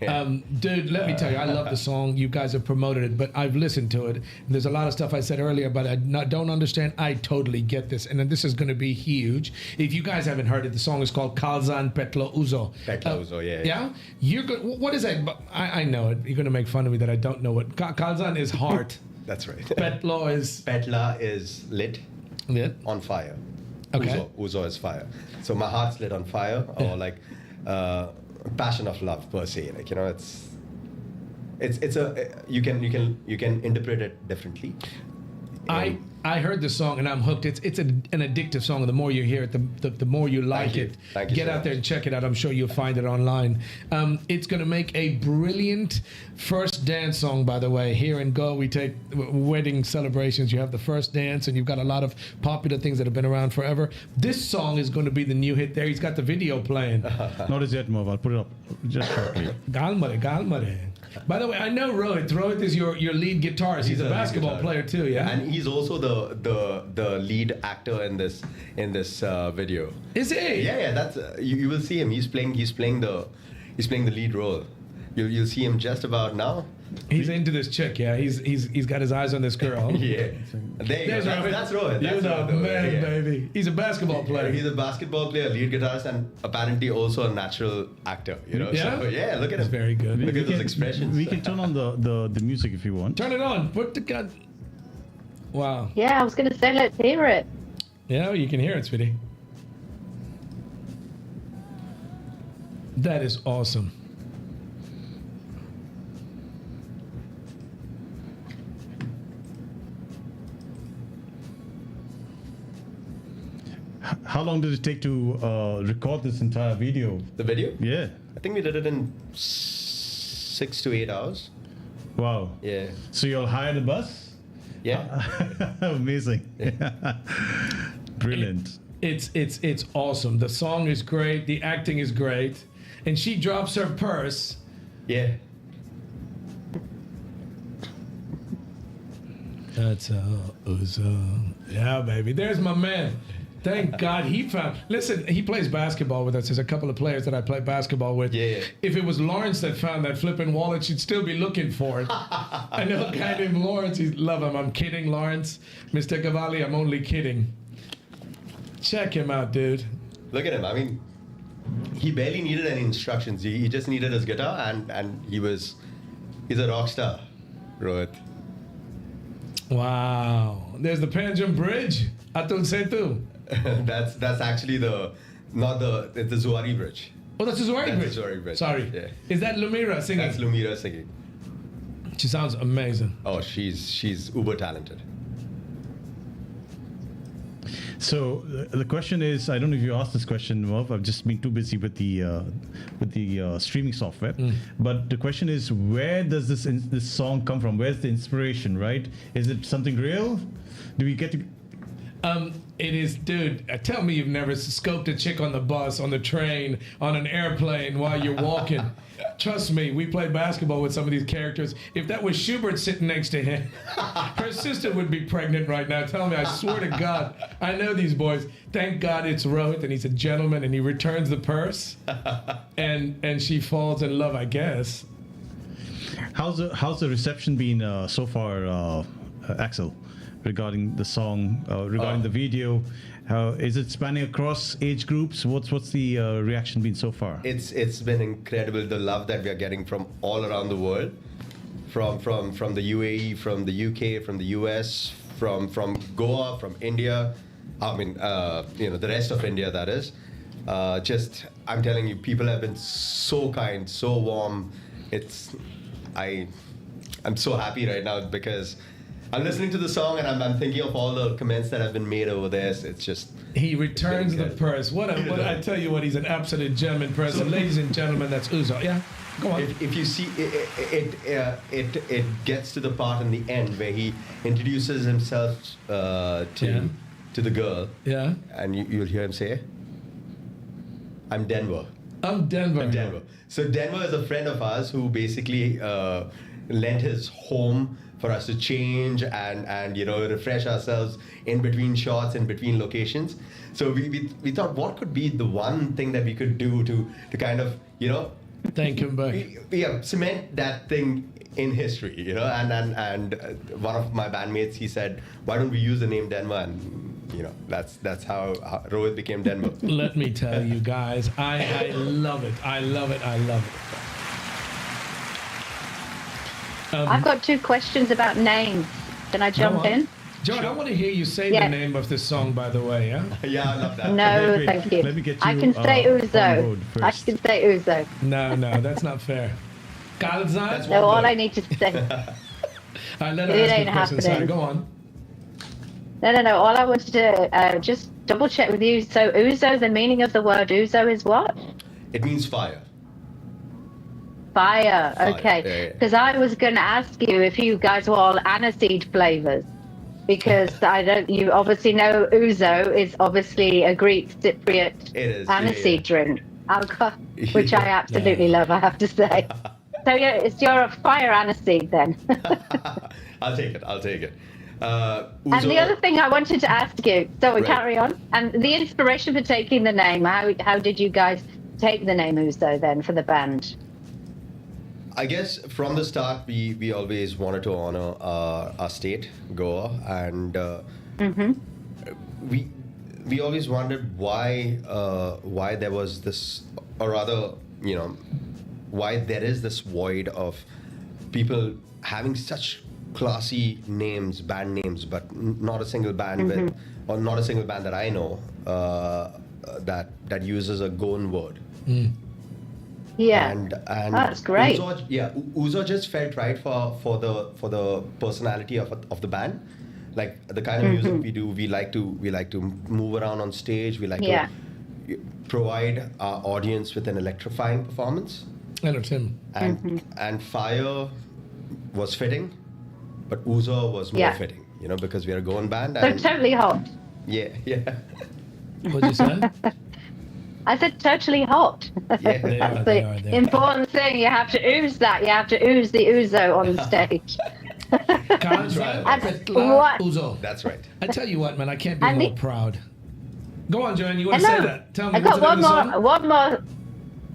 Dude, let me tell you, I love the song. You guys have promoted it, but I've listened to it. There's a lot of stuff I said earlier, but I don't understand. I totally get this, and then this is going to be huge. If you guys haven't heard it, the song is called Karzan Petla Ouzo. Petla Ouzo, yeah. Yeah? You're good. What is that? I know it. You're going to make fun of me that I don't know what. Karzan is heart. That's right. Petla is... Petla is lit on fire. Okay. Ouzo is fire. So my heart's lit on fire, or like passion of love per se. Like it's a you can interpret it differently. I heard the song and I'm hooked. It's an addictive song. And the more you hear it, the more you like it. Thank you Get so out there much. and check it out. I'm sure you'll find it online. It's going to make a brilliant first dance song, by the way. Here in Go, we take wedding celebrations. You have the first dance, and you've got a lot of popular things that have been around forever. This song is going to be the new hit there. He's got the video playing. Not as yet, Merv. I'll put it up just shortly. Galmare. By the way, I know Rohit. Rohit is your lead guitarist. He's a lead basketball guitarist. player too, yeah? And he's also the lead actor in this video. Is he? Yeah. That's you will see him. He's playing the lead role. You'll see him just about now. He's into this chick, yeah. He's got his eyes on this girl. Yeah. There you go. That's Rohit. You're That's the Rohit. man, Yeah. baby. He's a basketball player. He's a basketball player, lead guitarist, and apparently also a natural actor. Yeah? So, yeah. Look at He's him. very good. Look at those expressions. We can turn on the music if you want. Turn it on. Put the gun. Wow. Yeah, I was going to say, let's hear it. Yeah, you can hear it, sweetie. That is awesome. How long did it take to record this entire video? The video? Yeah. I think we did it in 6 to 8 hours. Wow. Yeah. So you'll hire a bus? Yeah. Amazing. Brilliant. It's awesome. The song is great. The acting is great. And she drops her purse. Yeah. That's Ouzo. Yeah, baby. There's my man. Thank God he found. Listen, he plays basketball with us. There's a couple of players that I play basketball with. Yeah. If it was Lawrence that found that flipping wallet, she'd still be looking for it. I know a guy named Lawrence. He love him. I'm kidding, Lawrence. Mr. Cavalli, I'm only kidding. Check him out, dude. Look at him. I mean, he barely needed any instructions. He just needed his guitar, and he's a rock star, Rohit. Wow. There's the Panjim Bridge. Atul Setu. That's actually it's the Zuari Bridge. Oh, that's the Zuari That's Bridge. the Zuari Bridge. Sorry. Yeah. Is that Lumira singing? That's Lumira singing. She sounds amazing. Oh, she's uber talented. So the question is, I don't know if you asked this question, Merv. I've just been too busy with the streaming software. But the question is, where does this song come from? Where's the inspiration? Right? Is it something real? Do we get to? It is, dude. Tell me you've never scoped a chick on the bus, on the train, on an airplane while you're walking. Trust me, we play basketball with some of these characters. If that was Schubert sitting next to him, her sister would be pregnant right now. Tell me, I swear to God, I know these boys. Thank God it's Rohit and he's a gentleman and he returns the purse, and she falls in love, I guess. How's the reception been so far, Axel, regarding the song, regarding the video? Is it spanning across age groups? What's the reaction been so far? It's been incredible, the love that we are getting from all around the world, from the UAE, from the UK, from the US, from Goa, from India. I mean, the rest of India, that is. I'm telling you, people have been so kind, so warm. I'm so happy right now because I'm listening to the song and I'm thinking of all the comments that have been made over there. So it's just. He returns the purse. I tell you what, he's an absolute gem in person. Ladies and gentlemen, that's Uzo. Yeah, go on. If you see, it gets to the part in the end where he introduces himself to the girl. Yeah. And you'll hear him say, I'm Denver. I'm Denver. I'm Denver. So Denver is a friend of ours who basically lent his home for us to change and refresh ourselves in between shots, in between locations. So we thought, what could be the one thing that we could do to kind of thank him back. Cement that thing in history, and one of my bandmates, he said, why don't we use the name Denver? And that's how Rohit became Denver. Let me tell you guys, I love it. I love it. I love it. I've got 2 questions about names. Can I jump in? John, I want to hear you say the name of this song, by the way, yeah? Yeah, I love that. No, thank you. Let me get you I can say Uzo. I can say Uzo. No, that's not fair. Kalzan? No, all I need to say. Let her It ask ain't the question. Sorry, happening. go on. No. All I wanted to just double check with you. So Uzo, the meaning of the word Uzo is what? It means fire. Fire. Okay. Yeah. Because I was going to ask you if you guys were all aniseed flavors. Because you obviously know Uzo is obviously a Greek Cypriot It is, aniseed yeah. drink, alcohol, which I absolutely love, I have to say. So you're a fire aniseed then. I'll take it. And the other thing I wanted to ask you, so we carry on, and the inspiration for taking the name, how did you guys take the name Uzo then for the band? I guess from the start, we always wanted to honor our state, Goa, and we always wondered why there was this, or rather, why there is this void of people having such classy names, band names, but not a single band or not a single band that I know that uses a Goan word. Yeah, and that's great. Uzo just felt right for the personality of the band, like the kind of music we do. We like to move around on stage. We like to provide our audience with an electrifying performance. Entertainment. And fire was fitting, but Uzo was more fitting. Because we are a Goan band. So totally hot. Yeah. What'd you say? I said totally hot. Yeah. That's the important thing. You have to ooze that. You have to ooze the Uzo on stage. What? Uzo. That's right. I tell you what, man, I can't be more proud. Go on, Joanne. You want to say that? Tell me. I got one more.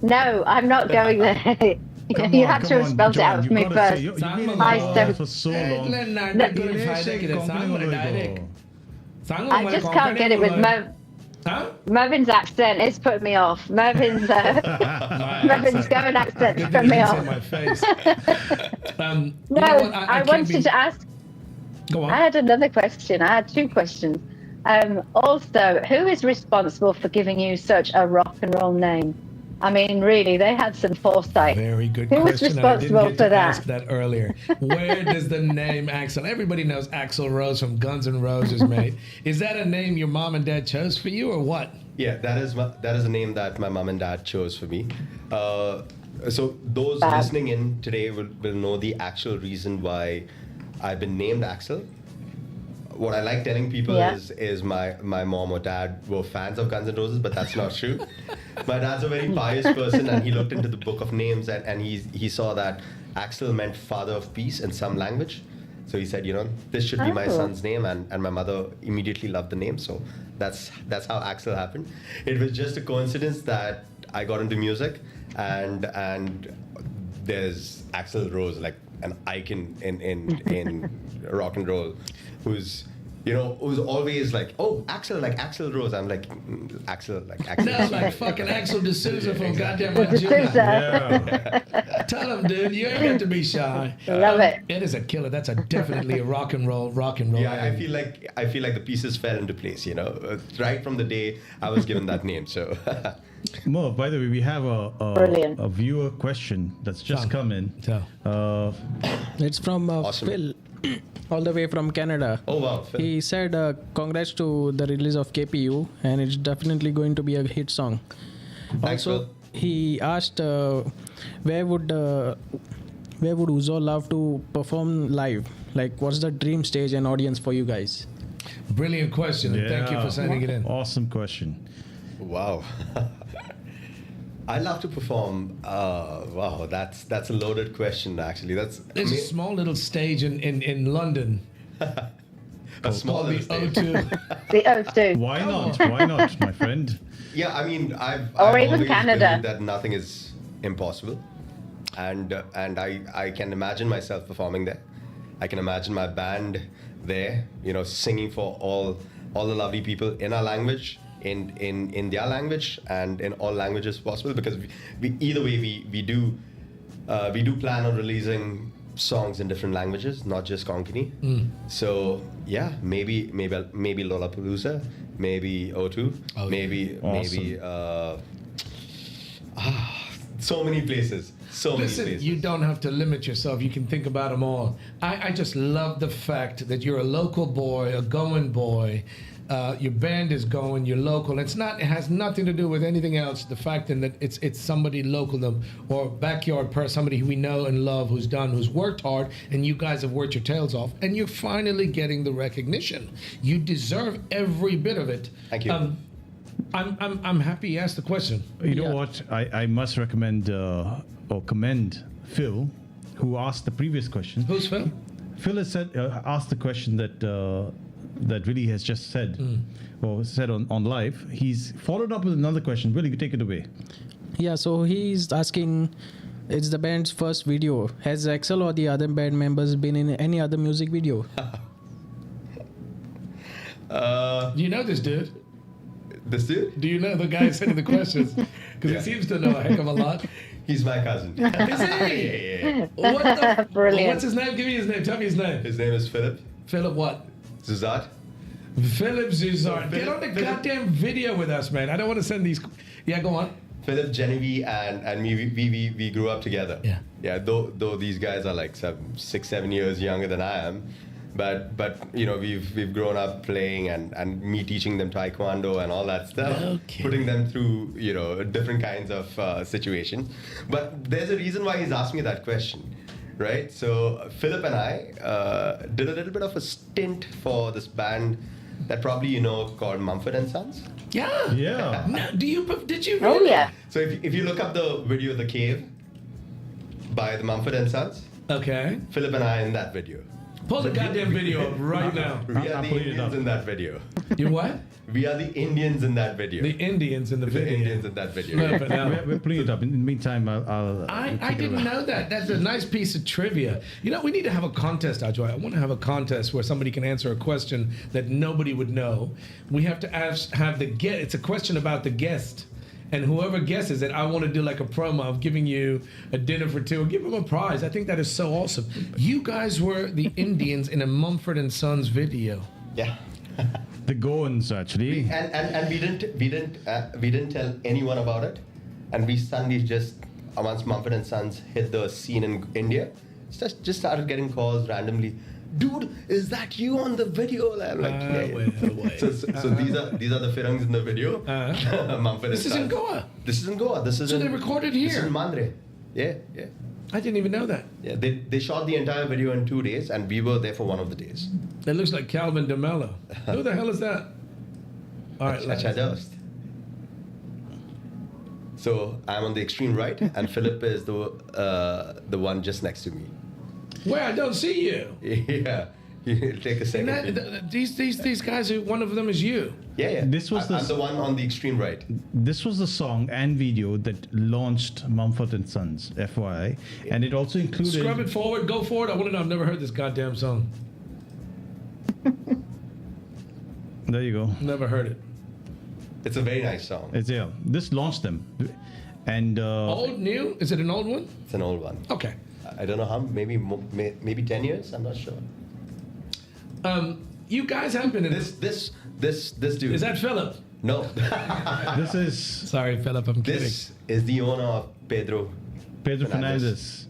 No, I'm not going there. You had to have spelled it out for me first. You've been in the for so long. I just can't get it with Huh? Mervin's accent is putting me off. Mervin's Goan accent is Good putting thing me it's off. in my face. You No, know what? I can't wanted be- to ask. Go on. I had another question. I had two questions. Also, who is responsible for giving you such a rock and roll name? I mean, really, they had some foresight. Very good Who was question. and I didn't responsible get for to that? ask that earlier. Where does the name Axl? Everybody knows Axl Rose from Guns N' Roses, mate. Is that a name your mom and dad chose for you, or what? Yeah, that is a name that my mom and dad chose for me. So those Fab. listening in today will know the actual reason why I've been named Axl. What I like telling people Yeah. is my mom or dad were fans of Guns N' Roses, but that's not true. My dad's a very pious person, and he looked into the book of names, and he saw that Axl meant father of peace in some language. So he said, this should be my Oh. son's name, and my mother immediately loved the name. So that's how Axl happened. It was just a coincidence that I got into music, and there's Axl Rose, like an icon in rock and roll, who's always like, oh, Axl, like Axl Rose. I'm like, Axl, like Axl. No, like fucking Axel D'Souza from goddamn D'Souza. Arjuna. Yeah. Tell him, dude, you ain't got to be shy. Love it. It is a killer. That's definitely a rock and roll. Yeah, I name. feel like the pieces fell into place, right from the day I was given that name. So Merv, by the way, we have Brilliant. a viewer question that's just Tell. come in. Tell. It's from Awesome. Phil, all the way from Canada. oh wow, Phil. He said, congrats to the release of KPU, and it's definitely going to be a hit song. Thanks, Also, Phil. he asked, where would Uzo love to perform live? Like, what's the dream stage and audience for you guys? Brilliant question, and thank you for sending it in. Awesome question. Wow. I love to perform. Wow, that's a loaded question. Actually, There's a small little stage in London a small called the little stage. O2. The O2. Why not? Why not, my friend? Yeah, I mean, I've Or I've even always Canada. believed that nothing is impossible, and I can imagine myself performing there. I can imagine my band there, singing for all the lovely people in our language, in their language, and in all languages possible. Because we either way we do plan on releasing songs in different languages, not just Konkani. So yeah, maybe Lollapalooza, maybe O2, Oh, maybe so many places. So Listen, many places. you don't have to limit yourself. You can think about them all. I just love the fact that you're a local boy, a going boy. Your band is going. You're local. It has nothing to do with anything else. The fact that it's somebody local or backyard person, somebody who we know and love, who's worked hard, and you guys have worked your tails off, and you're finally getting the recognition. You deserve every bit of it. Thank you. I'm happy you asked the question. You know what? I must recommend or commend Phil, who asked the previous question. Who's Phil? Phil has asked the question that Willie has just said, or said on live. He's followed up with another question. Willie, you take it away. Yeah, so he's asking, it's the band's first video. Has Axl or the other band members been in any other music video? Do you know this dude? This dude, Do you know the guy sending the questions? Because Yeah. he seems to know a heck of a lot. he's my cousin. Is he? What the? Brilliant. What's his name? Give me his name. Tell me his name. His name is Philip Philip what? Zuzat. Philip Zuzard. Get on the Philip- goddamn video with us, man. I don't want to send these. Yeah, go on. Philip, Genevieve, and me, we grew up together. Yeah. Yeah. Though these guys are like 6-7 years younger than I am, but we've grown up playing and me teaching them taekwondo and all that stuff, Okay. putting them through different kinds of situations. But there's a reason why he's asked me that question, right? So Philip and I did a little bit of a stint for this band that probably called Mumford and Sons. Yeah. Yeah. No, did you? Oh really? yeah. So if you look up the video The Cave by the Mumford and Sons, Okay. Philip and I in that video. Pull the goddamn video up right now. We are I'll the put it Indians up. in that video. You what? We are the Indians in that video. The Indians in the The video. Indians in that video. Flipping We're, out. we're putting it up. In the meantime, I'll I take it didn't away. know that. That's a nice piece of trivia. You know, we need to have a contest, Ajoy. I want to have a contest where somebody can answer a question that nobody would know. We have to have the guest. It's a question about the guest. And whoever guesses it, I want to do like a promo of giving you a dinner for two or give them a prize. I think that is so awesome. You guys were the Indians in a Mumford and Sons video. Yeah. The Goans, actually. And we didn't tell anyone about it, and we suddenly just once Mumford and Sons hit the scene in India, just started getting calls randomly. Dude, is that you on the video? I'm like, yeah. Wait. So these are the Firangs in the video. Mumford This and is in Sons. Goa. This is in Goa. This is So in, they recorded This is here. in Mandre. Yeah. I didn't even know that. Yeah, they shot the entire video in 2 days, and we were there for one of the days. It looks like Calvin DeMello. Who the hell is that? All right, let's- Acha dost. So I'm on the extreme right, and Philip is the one just next to me. where I don't see you. Yeah, you take a second. And that, these guys, one of them is you. Yeah. This was I'm the- the one on the extreme right. This was the song and video that launched Mumford and Sons, FYI, and it also included. Scrub it forward, go forward. I want to know. I've never heard this goddamn song. There you go. Never heard it. It's a very nice song. It's yeah. This launched them, and Old, new? Is it an old one? It's an old one. Okay. I don't know how. Maybe 10 years. I'm not sure. You guys have been in this. This dude. Is that Philip? No. this is Sorry, Philip. I'm kidding. This is the owner of Pedro. Pedro Fernandez.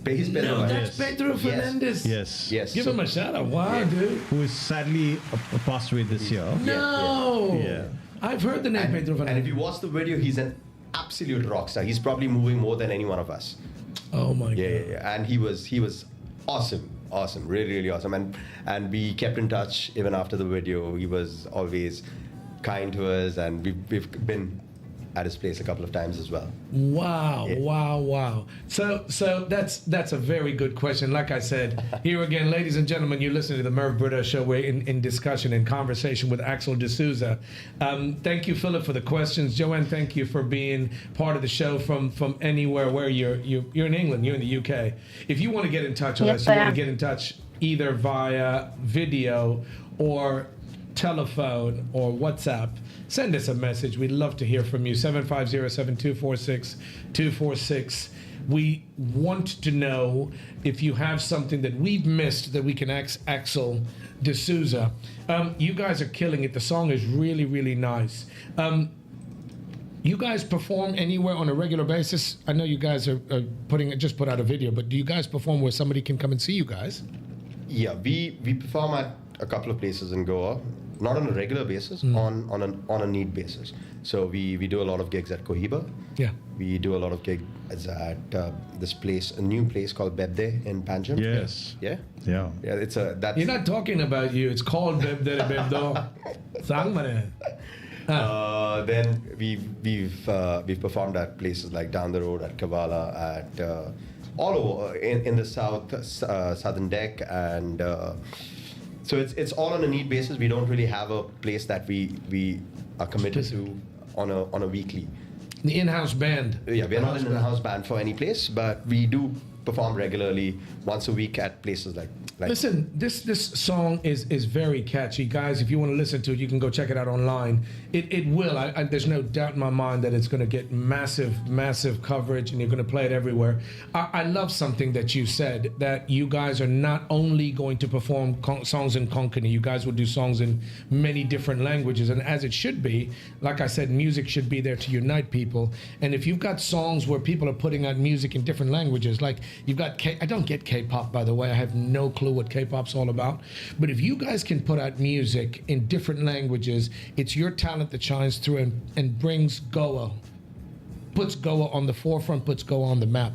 Fernandez, He's Pedro. No, right? that's Pedro Fernandez. yes, Yes. Give so- him a shout out. Wow, dude. who is sadly passed away this year. No. Yeah. I've heard the name Pedro And if Fernandez. you watch the video, he's an absolute rock star. He's probably moving more than any one of us. Oh my Yeah. god. And he was awesome, really awesome. And we kept in touch even after the video. He was always kind to us, and we've been at his place a couple of times as well. Wow, Yeah. wow. So that's a very good question. Like I said, here again, ladies and gentlemen, you're listening to the Merv Brito Show. We're in discussion and conversation with Axel D'Souza. Thank you, Philip, for the questions. Joanne, thank you for being part of the show from anywhere where you're in England, you're in the UK. If you want to get in touch with Yes, us, you I want am. to get in touch either via video or telephone or WhatsApp, send us a message. We'd love to hear from you. 750-7246-246. We want to know if you have something that we've missed that we can ask Axel D'Souza. You guys are killing it. The song is really, really nice. You guys perform anywhere on a regular basis? I know you guys are just put out a video, but do you guys perform where somebody can come and see you guys? Yeah, we perform at a couple of places in Goa, not on a regular basis, on a need basis. So we do a lot of gigs at Cohiba. Yeah. We do a lot of gigs at this place, a new place called Bebde in Panjim. Yes. Yeah. Yeah. Yeah, it's a that's. You're not talking about you. It's called Bebdo. Sang mo na. Then we've performed at places like down the road at Kavala, at all over in the southern deck, and so it's all on a need basis. We don't really have a place that we are committed to on a weekly. The in-house band. Yeah, we're not an in-house band for any place, but we do perform regularly once a week at places like. Listen, this song is very catchy, guys. If you want to listen to it, you can go check it out online. It will. There's no doubt in my mind that it's going to get massive coverage, and you're going to play it everywhere. I love something that you said, that you guys are not only going to perform songs in Konkani. You guys will do songs in many different languages, and as it should be. Like I said, music should be there to unite people. And if you've got songs where people are putting out music in different languages, like you've got I don't get K-pop, by the way. I have no clue what K-pop's all about. But if you guys can put out music in different languages, it's your talent that shines through and brings Goa, puts Goa on the forefront, puts Goa on the map.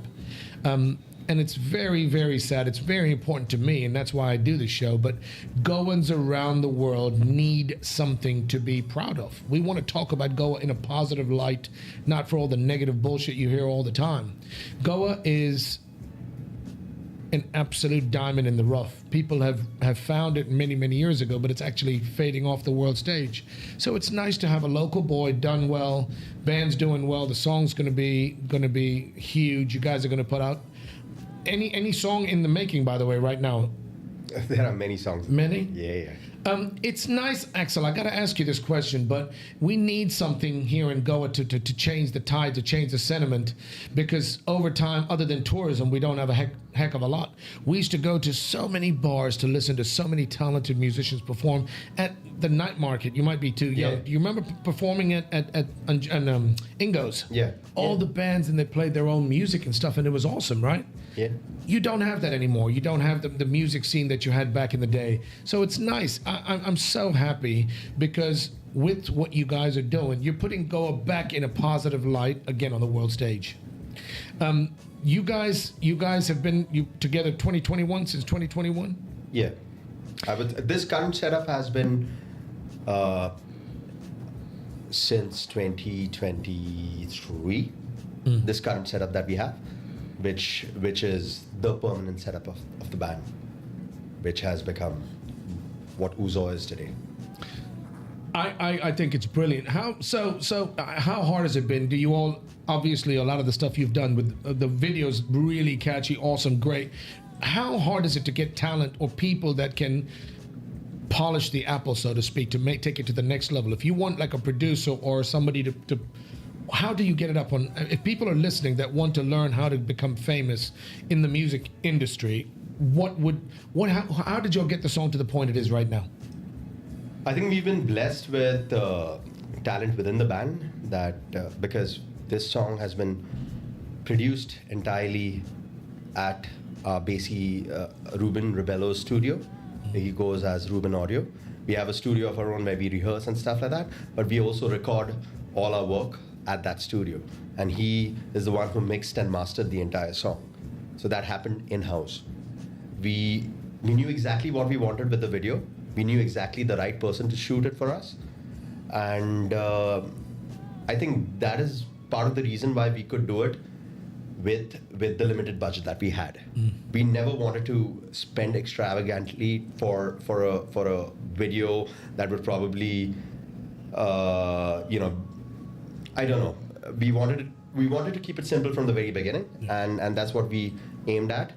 And it's very, very sad. It's very important to me, and that's why I do the show. But Goans around the world need something to be proud of. We want to talk about Goa in a positive light, not for all the negative bullshit you hear all the time. Goa is an absolute diamond in the rough. People have found it many, many years ago, but it's actually fading off the world stage. So it's nice to have a local boy done well, band's doing well, the song's gonna be huge. You guys are gonna put out any song in the making, by the way, right now. There are many songs. Many? Yeah. It's nice, Axel. I got to ask you this question, but we need something here in Goa to change the tide, to change the sentiment, because over time, other than tourism, we don't have a heck of a lot. We used to go to so many bars to listen to so many talented musicians perform at the night market. You might be too young. Yeah. Do you remember performing at Ingo's? Yeah. All Yeah. the bands, and they played their own music and stuff, and it was awesome, right? Yeah. You don't have that anymore. You don't have the music scene that you had back in the day. So it's nice. I'm so happy because with what you guys are doing, you're putting Goa back in a positive light again on the world stage. You guys have been together 2021 since 2021. Yeah. This current setup has been since 2023. This current setup that we have, which is the permanent setup of the band, which has become what Ouzo is today. I think it's brilliant. How hard has it been? Do you all, obviously a lot of the stuff you've done with the videos, really catchy, awesome, great. How hard is it to get talent or people that can polish the apple, so to speak, to take it to the next level? If you want like a producer or somebody to how do you get it up on, if people are listening that want to learn how to become famous in the music industry, how did you get the song to the point it is right now? I think we've been blessed with talent within the band that because this song has been produced entirely at Basie Ruben Rebello's studio. He goes as Ruben Audio. We have a studio of our own where we rehearse and stuff like that, but we also record all our work at that studio. And he is the one who mixed and mastered the entire song. So that happened in-house. We knew exactly what we wanted with the video. We knew exactly the right person to shoot it for us. And I think that is part of the reason why we could do it with the limited budget that we had. We never wanted to spend extravagantly for a video that would probably, I don't know. We wanted to keep it simple from the very beginning, and that's what we aimed at,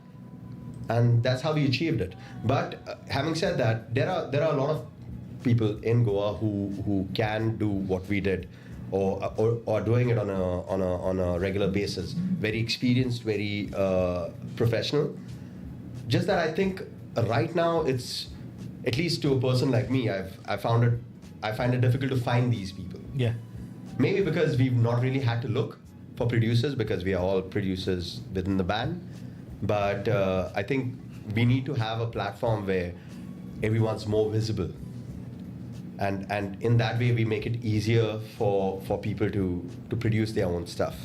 and that's how we achieved it. But having said that, there are a lot of people in Goa who can do what we did, or doing it on a regular basis. Very experienced, very professional. Just that I think right now it's, at least to a person like me, I find it difficult to find these people. Yeah. Maybe because we've not really had to look for producers, because we are all producers within the band. But I think we need to have a platform where everyone's more visible. And in that way, we make it easier for people to produce their own stuff.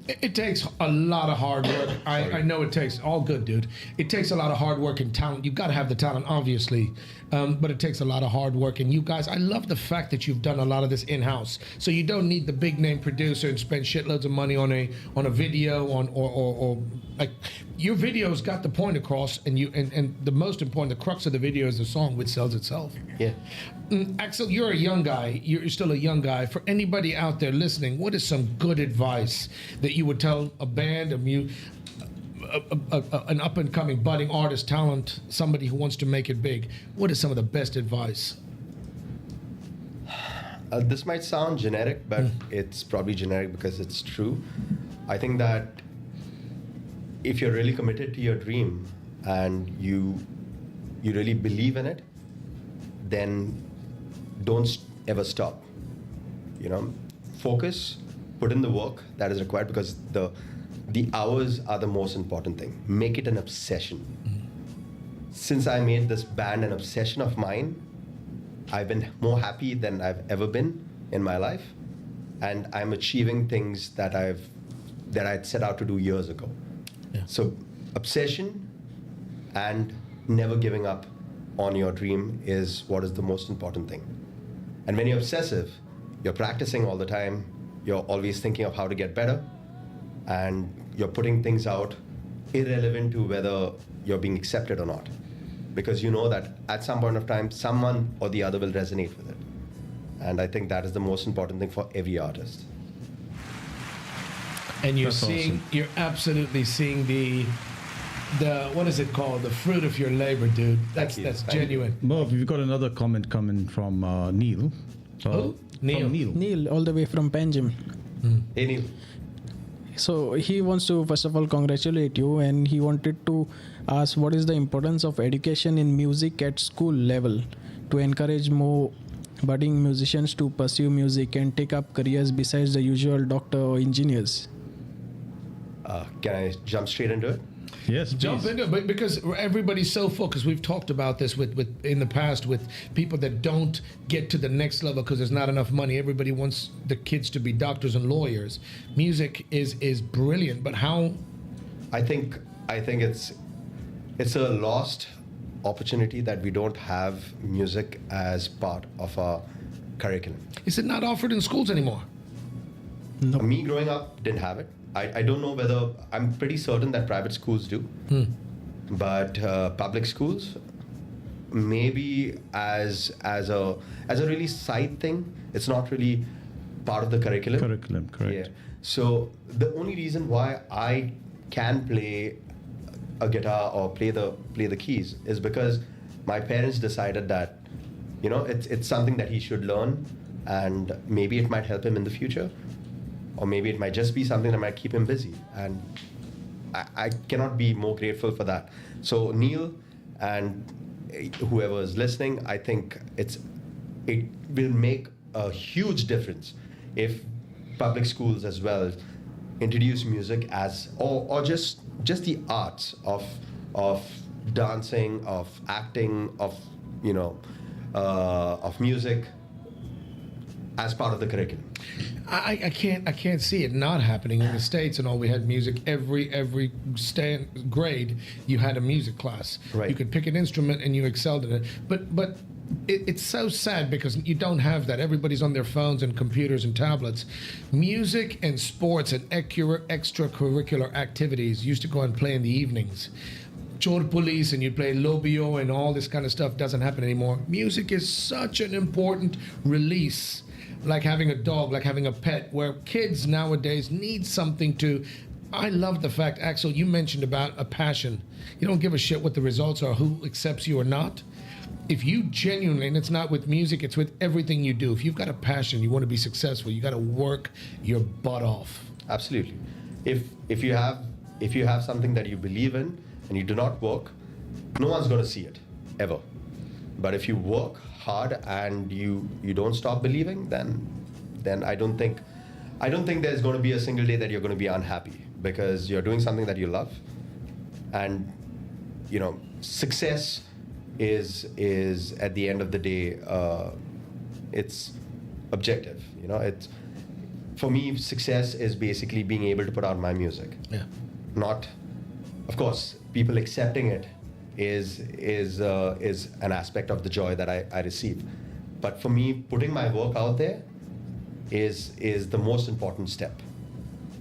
It takes a lot of hard work. I know it takes, all good, dude. It takes a lot of hard work and talent. You've got to have the talent, obviously, but it takes a lot of hard work. And you guys, I love the fact that you've done a lot of this in-house. So you don't need the big name producer and spend shitloads of money on a video or like your video's got the point across, and the most important, the crux of the video is the song, which sells itself. Yeah. Axel, you're a young guy. You're still a young guy. For anybody out there listening, what is some good advice that you would tell a band, an up-and-coming budding artist, talent, somebody who wants to make it big? What is some of the best advice? This might sound generic, but it's probably generic because it's true. I think that if you're really committed to your dream and you really believe in it, then don't ever stop. Focus, put in the work that is required, because the hours are the most important thing. Make it an obsession. Since I made this band an obsession of mine, I've been more happy than I've ever been in my life, and I'm achieving things that I'd set out to do years ago. Yeah. So obsession and never giving up on your dream is what is the most important thing. And when you're obsessive, you're practicing all the time, you're always thinking of how to get better, and you're putting things out irrelevant to whether you're being accepted or not, because you know that at some point of time, someone or the other will resonate with it. And I think that is the most important thing for every artist. And you're That's seeing, awesome. you're absolutely seeing the what is it called? The fruit of your labor, dude. That's you. that's Thank you. genuine. Merv, we've got another comment coming from Neil. Who? Neil. From Neil. Neil, all the way from Panjim. Hey, Neil. So he wants to first of all congratulate you, and he wanted to ask what is the importance of education in music at school level to encourage more budding musicians to pursue music and take up careers besides the usual doctor or engineers. Can I jump straight into it? Yes, Jump please. into it, but because everybody's so focused. We've talked about this with in the past with people that don't get to the next level because there's not enough money. Everybody wants the kids to be doctors and lawyers. Music is brilliant, but how? I think it's a lost opportunity that we don't have music as part of our curriculum. Is it not offered in schools anymore? No. Me growing up didn't have it. I don't know whether, I'm pretty certain that private schools do, but public schools, maybe as a really side thing. It's not really part of the curriculum. Curriculum, correct. Yeah. So the only reason why I can play a guitar or play the keys is because my parents decided that, you know, it's something that he should learn, and maybe it might help him in the future, or maybe it might just be something that might keep him busy. And I cannot be more grateful for that. So Neil and whoever is listening, I think it will make a huge difference if public schools as well introduce music as or just the arts of dancing, of acting, of of music as part of the curriculum. I can't see it not happening in the States and all. We had music every grade. You had a music class. Right. You could pick an instrument and you excelled in it. But it's so sad because you don't have that. Everybody's on their phones and computers and tablets. Music and sports and extracurricular activities used to go and play in the evenings. Chor Police and you'd play Lobio and all this kind of stuff doesn't happen anymore. Music is such an important release. Like having a dog, like having a pet, where kids nowadays need something to. I love the fact, Axel, you mentioned about a passion. You don't give a shit what the results are, who accepts you or not. If you genuinely, and it's not with music, it's with everything you do. If you've got a passion, you want to be successful, you got to work your butt off. Absolutely. If you have something that you believe in and you do not work, no one's going to see it ever. But if you work hard and you don't stop believing, then I don't think there's going to be a single day that you're going to be unhappy, because you're doing something that you love. And success is at the end of the day, it's objective. It's, for me, success is basically being able to put out my music. Yeah. Not, of course, people accepting it is an aspect of the joy that I receive. But for me, putting my work out there is the most important step.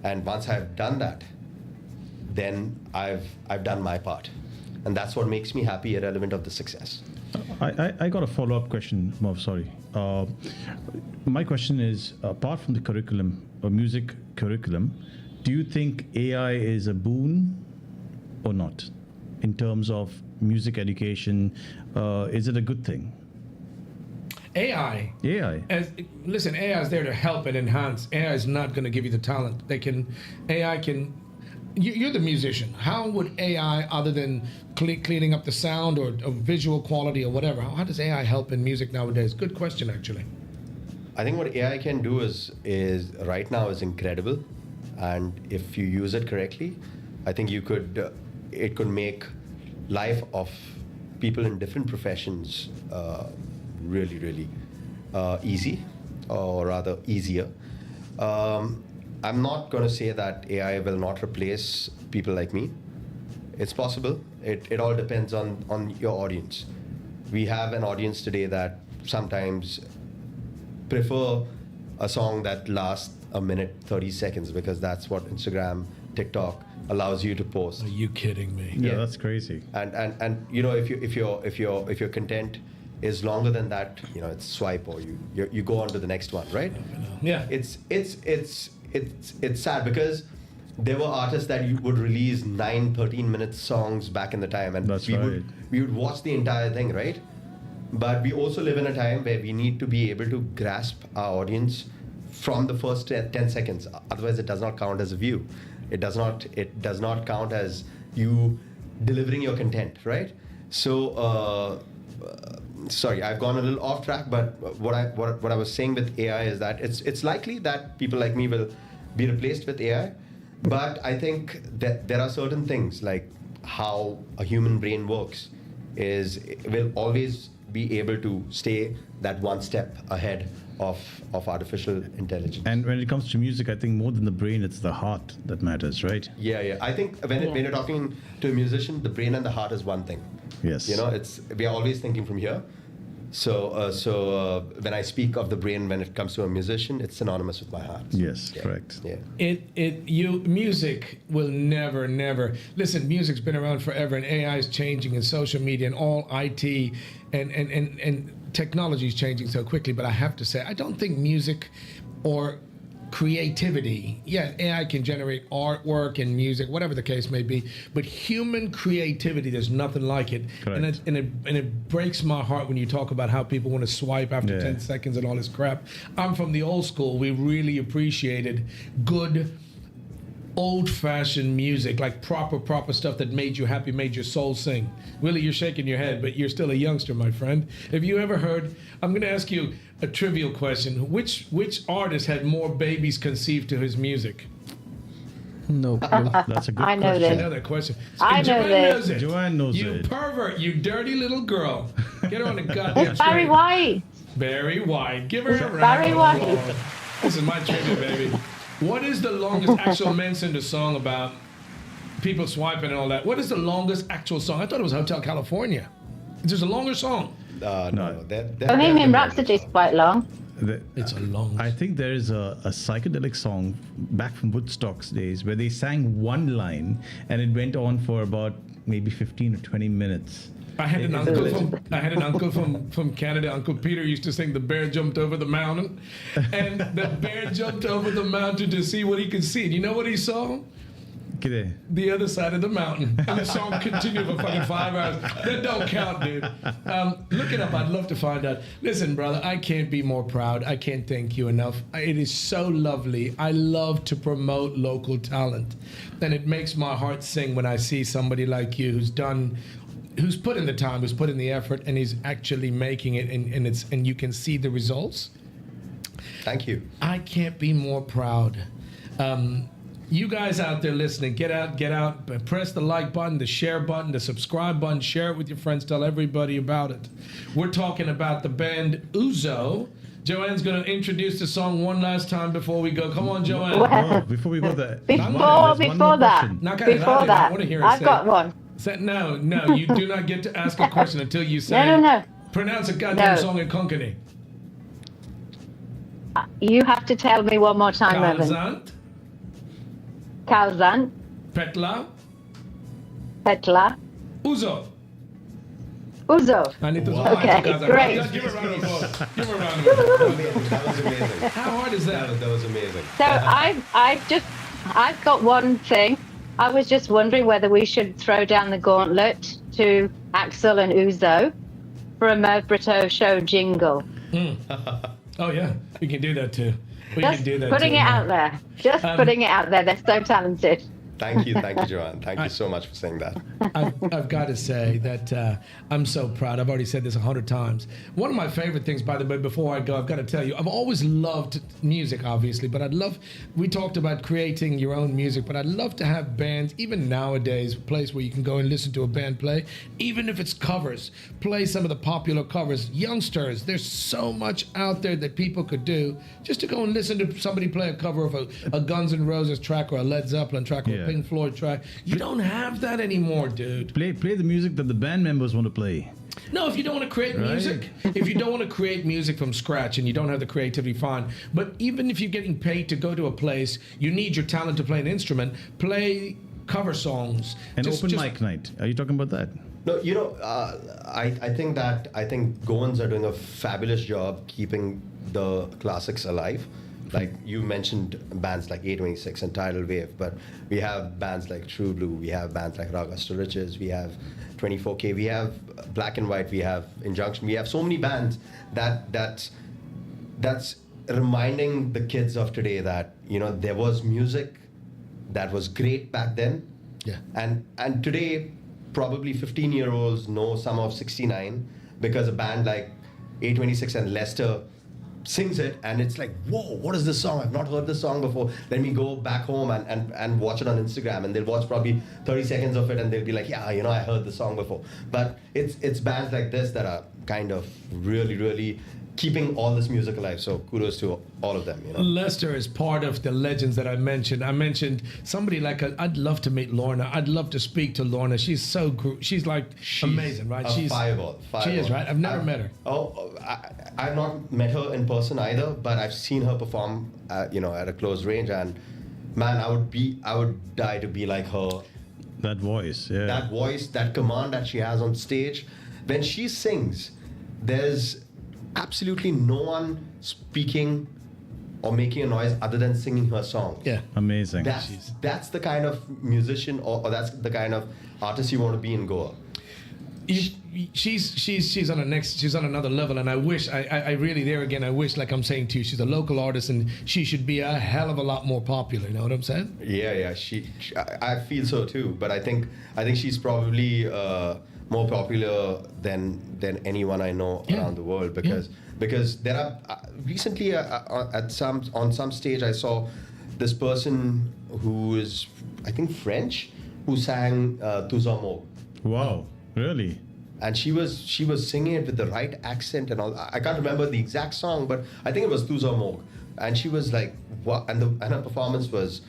And once I've done that, then I've done my part. And that's what makes me happy, irrelevant of the success. I got a follow-up question, Merv, sorry. My question is, apart from the curriculum, or music curriculum, do you think AI is a boon or not? In terms of music education, is it a good thing? AI. AI. Listen, AI is there to help and enhance. AI is not going to give you the talent. AI can. You're the musician. How would AI, other than cleaning up the sound or visual quality or whatever, how does AI help in music nowadays? Good question, actually. I think what AI can do is right now is incredible, and if you use it correctly, I think it could make life of people in different professions really, really easy, or rather easier. I'm not going to say that AI will not replace people like me. It's possible. It all depends on your audience. We have an audience today that sometimes prefer a song that lasts a minute 30 seconds because that's what Instagram TikTok allows you to post. Are you kidding me? Yeah, Yeah. that's crazy. And you know, if your content is longer than that, you know, it's swipe or you go on to the next one, right? Yeah. It's sad because there were artists that you would release 13 minute songs back in the time, and That's we would watch the entire thing, right? But we also live in a time where we need to be able to grasp our audience from the first 10 seconds. Otherwise, it does not count as a view. It does not count as you delivering your content, right? So sorry, I've gone a little off track, but what I was saying with AI is that it's likely that people like me will be replaced with AI, but I think that there are certain things like how a human brain works will always be able to stay that one step ahead of artificial intelligence. And when it comes to music, I think more than the brain, it's the heart that matters, right? Yeah. I think when you're talking to a musician, the brain and the heart is one thing. Yes. You know, we are always thinking from here. So when I speak of the brain when it comes to a musician, it's synonymous with my heart. Yes, Yeah. correct. Yeah. Music will never. Listen, music's been around forever, and AI is changing, and social media, and all IT, and technology is changing so quickly. But I have to say, I don't think music or creativity. Yeah, AI can generate artwork and music, whatever the case may be. But human creativity, there's nothing like it. Correct. And it breaks my heart when you talk about how people want to swipe after Yeah. 10 seconds and all this crap. I'm from the old school. We really appreciated good, old-fashioned music, like proper stuff that made you happy, made your soul sing. Willie, you're shaking your head, but you're still a youngster, my friend. Have you ever heard? I'm going to ask you a trivial question. Which artist had more babies conceived to his music? No clue. That's a good I know question. I this. know that question. I And know Joanne this. knows it. Joanne knows you it. pervert, you dirty little girl. Get her on the goddamn It's Barry train. White. Barry White. Give her a round. Barry of White. applause. This is my trivia, baby. What is the longest actual mentioned a song about people swiping and all that? What is the longest actual song? I thought it was Hotel California. There's a longer song. No. Bohemian Rhapsody is quite long. It's a long. I think there is a psychedelic song back from Woodstock's days where they sang one line and it went on for about maybe 15 or 20 minutes. I had an uncle from Canada. Uncle Peter used to sing "The Bear Jumped Over the Mountain," and the bear jumped over the mountain to see what he could see. And you know what he saw? Kide. The other side of the mountain. And the song continued for fucking 5 hours. That don't count, dude. Look it up. I'd love to find out. Listen, brother, I can't be more proud. I can't thank you enough. It is so lovely. I love to promote local talent. And it makes my heart sing when I see somebody like you who's put in the time, who's put in the effort, and he's actually making it, and you can see the results. Thank you. I can't be more proud. You guys out there listening, get out, press the like button, the share button, the subscribe button, share it with your friends, tell everybody about it. We're talking about the band Ouzo. Joanne's going to introduce the song one last time before we go. Come on, Joanne. Oh, before we go there, Before there's one more that, question. Now, get it out before of there. I that, wanna hear it I've say got it. one. No, you do not get to ask a question until you say, No. pronounce a goddamn No. song in Konkani. You have to tell me one more time, Evan. Kalzant, Kalzan, Petla, Petla, Ouzo. Uzo. I need to Okay, great. Give a round of applause. Give a round of applause. Amazing. That was amazing. How hard is that? That was amazing. So I've got one thing. I was just wondering whether we should throw down the gauntlet to Axel and Uzo for a Merv Brito show jingle. Oh yeah, we can do that too. We Just can do that putting too. it out there. Just putting it out there. They're so talented. Thank you, Joanne. Thank you so much for saying that. I've got to say that I'm so proud. I've already said this 100 times. One of my favorite things, by the way, before I go, I've got to tell you, I've always loved music, obviously, but we talked about creating your own music, but I'd love to have bands, even nowadays, a place where you can go and listen to a band play, even if it's covers, play some of the popular covers. Youngsters, there's so much out there that people could do just to go and listen to somebody play a cover of a Guns N' Roses track or a Led Zeppelin track or a Pink Floyd track. You don't have that anymore, dude. Play the music that the band members want to play. No, if you don't want to create music, if you don't want to create music from scratch and you don't have the creativity, fine. But even if you're getting paid to go to a place, you need your talent to play an instrument. Play cover songs. An open mic night. Are you talking about that? No, I think Goans are doing a fabulous job keeping the classics alive. Like you mentioned bands like A26 and Tidal Wave, but we have bands like True Blue, we have bands like Ragas to Riches, we have 24K, we have Black and White, we have Injunction, we have so many bands that's reminding the kids of today that there was music that was great back then. Yeah. And today probably 15-year-olds know Summer of 69 because a band like A26 and Lester sings it and it's like, whoa, what is this song? I've not heard this song before. Let me go back home and watch it on Instagram, and they'll watch probably 30 seconds of it and they'll be like, yeah, I heard the song before. But it's bands like this that are kind of really, really keeping all this music alive. So kudos to all of them. Lester is part of the legends that I mentioned. I mentioned somebody like I'd love to meet Lorna. I'd love to speak to Lorna. She's so she's amazing, right? She's fireball. She is, right? I've never met her. I've not met her in person either, but I've seen her perform, at a close range, and man, I would die to be like her. That voice, yeah. That voice, that command that she has on stage. When she sings, there's absolutely no one speaking or making a noise other than singing her song. Yeah. Amazing. That's the kind of musician or that's the kind of artist you want to be in Goa. She's on another level, and I wish I really there again. I wish, like I'm saying to you, she's a local artist, and she should be a hell of a lot more popular. You know what I'm saying? Yeah. I feel so too. But I think she's probably more popular than anyone I know around the world because there are recently on some stage I saw this person who is, I think, French, who sang Tuza Mog. Wow. Really? And she was singing it with the right accent and all. I can't remember the exact song, but I think it was Tuza Mog. And she was like, what? And her performance was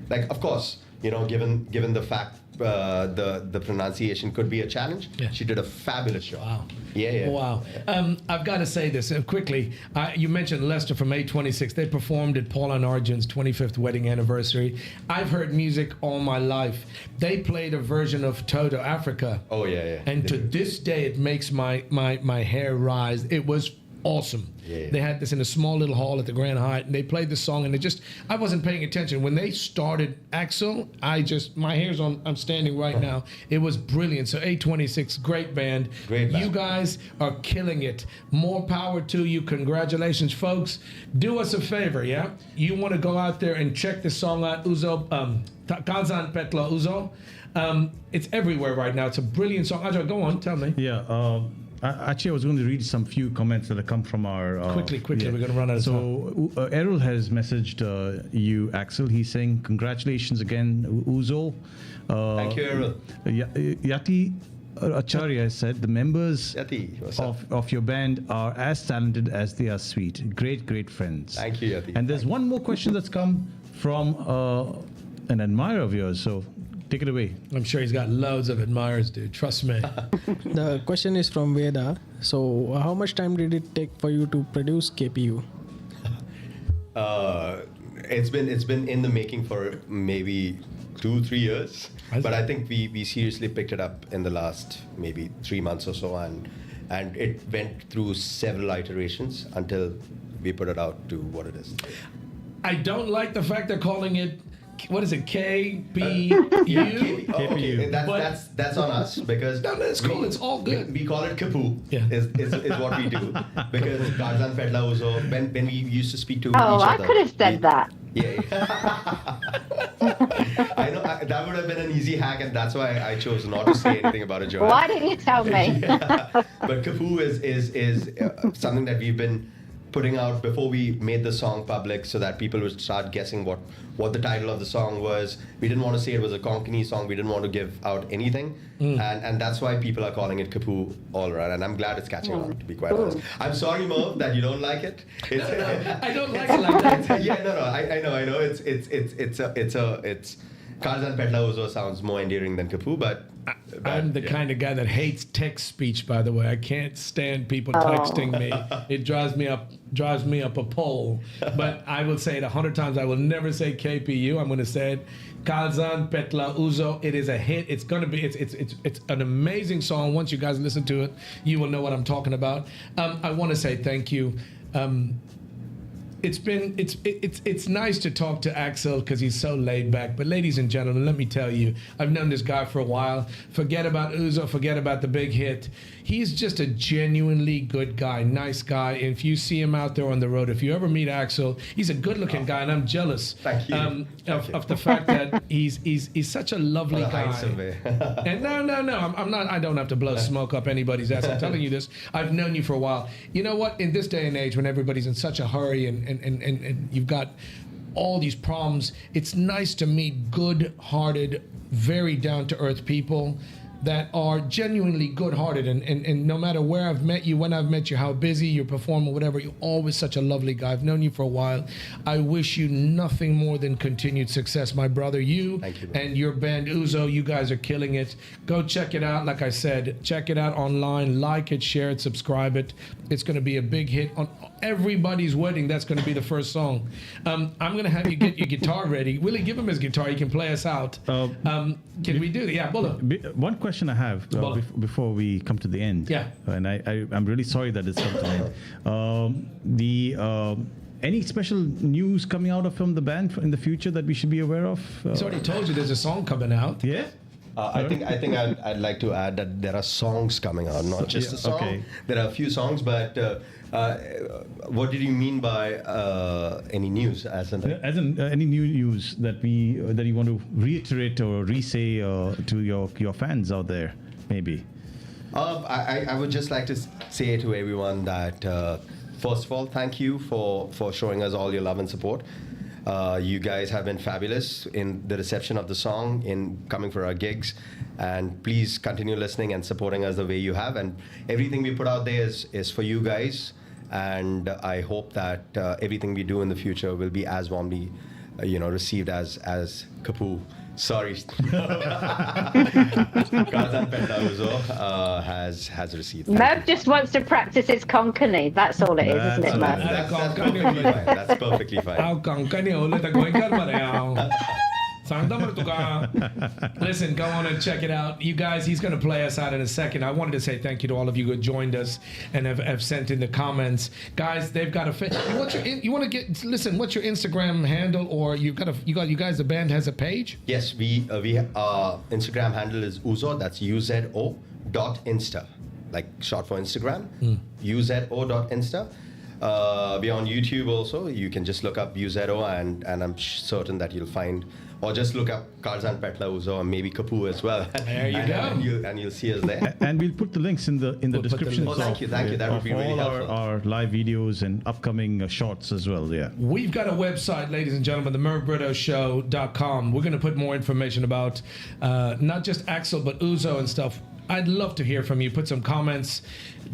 like, of course, given the fact the pronunciation could be a challenge. Yeah. She did a fabulous job. Wow. Yeah. Wow. I've got to say this quickly. You mentioned Lester from A26. They performed at Paula and Arjun's 25th wedding anniversary. I've heard music all my life. They played a version of Toto Africa. Oh yeah. And to this day, it makes my hair rise. It was awesome. Yeah. They had this in a small little hall at the Grand Hyatt, and they played the song, and I wasn't paying attention. When they started Axel, my hair's on, I'm standing right now. It was brilliant. So A26, great band. Great band. You guys are killing it. More power to you. Congratulations, folks. Do us a favor, yeah? You want to go out there and check the song out, Uzo, Kazan Petla Uzo. It's everywhere right now. It's a brilliant song. Ajay, go on, tell me. Yeah. Actually, I was going to read some few comments that have come from our... Quickly, we're going to run out of time. So, Errol has messaged you, Axel. He's saying, congratulations again, Uzo. Thank you, Errol. Yati Acharya said, the members Yati, what's up? of your band are as talented as they are sweet. Great friends. Thank you, Yati. And there's one more question that's come from an admirer of yours. So, take it away. I'm sure he's got loads of admirers, dude. Trust me. The question is from Veda. So, how much time did it take for you to produce KPU? It's been in the making for maybe 2-3 years, but I think we seriously picked it up in the last maybe 3 months or so, and it went through several iterations until we put it out to what it is. I don't like the fact they're calling it, what is it, KPU? Okay, that's on us because No, it's cool. It's all good. We call it Kapu. Yeah. Is what we do because Garzan Fedla Uzo, when we used to speak to each Oh, I other. could have said that. Yeah. I know that would have been an easy hack, and that's why I chose not to say anything about it, Joanne. Why didn't you tell me? But Kapu is something that we've been putting out before we made the song public, so that people would start guessing what the title of the song was. We didn't want to say it was a Konkani song. We didn't want to give out anything, and that's why people are calling it Kapu all around. And I'm glad it's catching on. To be quite honest, I'm sorry, Merv, that you don't like it. No, I don't like it like that. Yeah, no, I know. It's Karzan Petla Uzo sounds more endearing than Kapu, but I'm the kind of guy that hates text speech, by the way. I can't stand people texting me. It drives me up a pole. But I will say it 100 times. I will never say KPU. I'm going to say it. Kazan Petla Uzo. It is a hit. It's going to be. It's an amazing song. Once you guys listen to it, you will know what I'm talking about. I want to say thank you. It's nice to talk to Axel because he's so laid back. But ladies and gentlemen, let me tell you, I've known this guy for a while. Forget about Uzo, forget about the big hit. He's just a genuinely good guy, nice guy. And if you see him out there on the road, if you ever meet Axel, he's a good-looking guy, and I'm jealous Thank you. Of the fact that he's such a lovely guy. And no, I'm not. I don't have to blow smoke up anybody's ass. I'm telling you this. I've known you for a while. You know what? In this day and age, when everybody's in such a hurry and you've got all these problems, it's nice to meet good-hearted, very down-to-earth people that are genuinely good-hearted, and no matter where I've met you, when I've met you, how busy you perform or whatever, you're always such a lovely guy. I've known you for a while. I wish you nothing more than continued success, my brother. Thank you, and your band Uzo, you guys are killing it. Go check it out. Like I said, check it out online. Like it, share it, subscribe it. It's going to be a big hit on everybody's wedding. That's going to be the first song. I'm going to have you get your guitar ready. Willie, give him his guitar. He can play us out. Can we do that? Yeah, Bulla. One question I have before we come to the end. Yeah. And I'm really sorry that it's come to the end. Any special news coming out from the band in the future that we should be aware of? He's already told you there's a song coming out. Yeah. I think I'd like to add that there are songs coming out, not just a song. Okay. There are a few songs, but what did you mean by any news? As in Any new news that you want to reiterate or re-say to your fans out there, maybe? I would just like to say to everyone that first of all, thank you for showing us all your love and support. You guys have been fabulous in the reception of the song, in coming for our gigs, and please continue listening and supporting us the way you have. And everything we put out there is for you guys, and I hope that everything we do in the future will be as warmly, received as Kapoor. Sorry, Kazan Petla Uzo has received. Merv just wants to practice his konkani. That's all it is, isn't it, Merv? That's perfectly fine. That's perfectly fine. Listen, go on and check it out. You guys, he's going to play us out in a second. I wanted to say thank you to all of you who joined us and have sent in the comments. Guys, they've got a what's your Instagram handle, or you guys, the band has a page? Yes, we Instagram handle is Uzo. That's uzo.insta, like short for Instagram. uzo.insta. We're on YouTube also. You can just look up Uzo, and I'm certain that you'll find, or just look up Kazan Petla Uzo and maybe Kapoor as well. There you go. And you'll see us there. And we'll put the links in the description. Oh, thank you. That would be really all helpful. our live videos and upcoming shorts as well. Yeah. We've got a website, ladies and gentlemen, the MervBrittoShow.com. We're going to put more information about not just Axel, but Uzo and stuff. I'd love to hear from you. Put some comments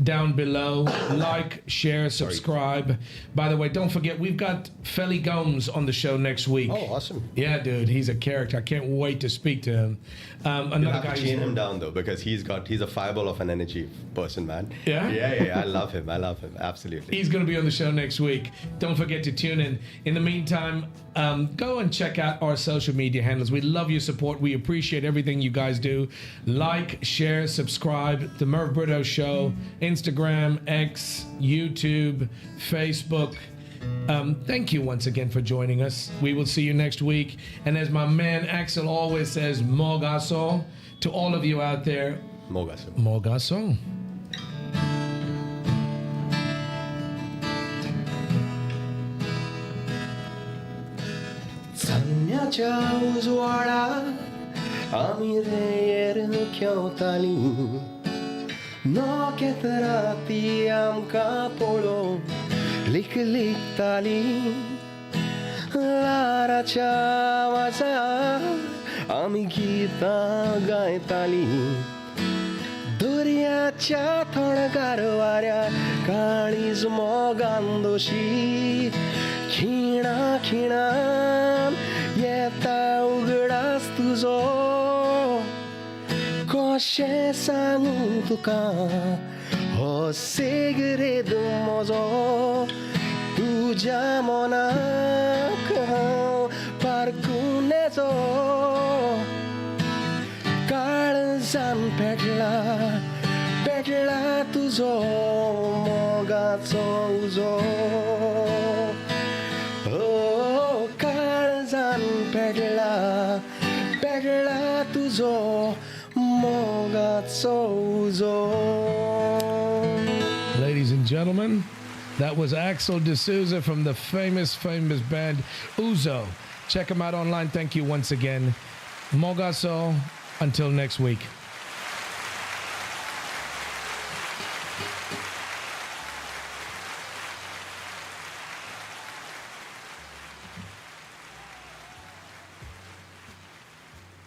down below. Like, share, subscribe. By the way, don't forget, we've got Feli Gomes on the show next week. Oh, awesome. Yeah, dude, he's a character. I can't wait to speak to him. You'll Another have guy. to chain him down though, because he's a fireball of an energy person, man. Yeah? Yeah. I love him. Absolutely. He's going to be on the show next week. Don't forget to tune in. In the meantime, go and check out our social media handles. We love your support. We appreciate everything you guys do. Like, share, subscribe. The Merv Britto Show, Instagram, X, YouTube, Facebook. Thank you once again for joining us. We will see you next week. And as my man Axel always says, Mogaso. To all of you out there, Mogaso. Mogaso. चांदण्याच्या उजवाडात आम्ही rare खेळताली नोक्यात राती आमकां पळोवन लिक लिकताली लाराच्या आवाजात आमी गितां गायताली दर्याच्या थंडगार वाऱ्यात काळीज मोगान दोशी खिणा खिणान येता उगडास तुजो 세상 두까 허세그레도 모조 두자모나 parkunezo काळजान पेटला तुझो मोगाचो उजो हो काळजान पेटला तुझो मोगाचो उजो. Ladies and gentlemen, that was Axel D'Souza from the famous band Uzo. Check him out online. Thank you once again. Mogaso, until next week.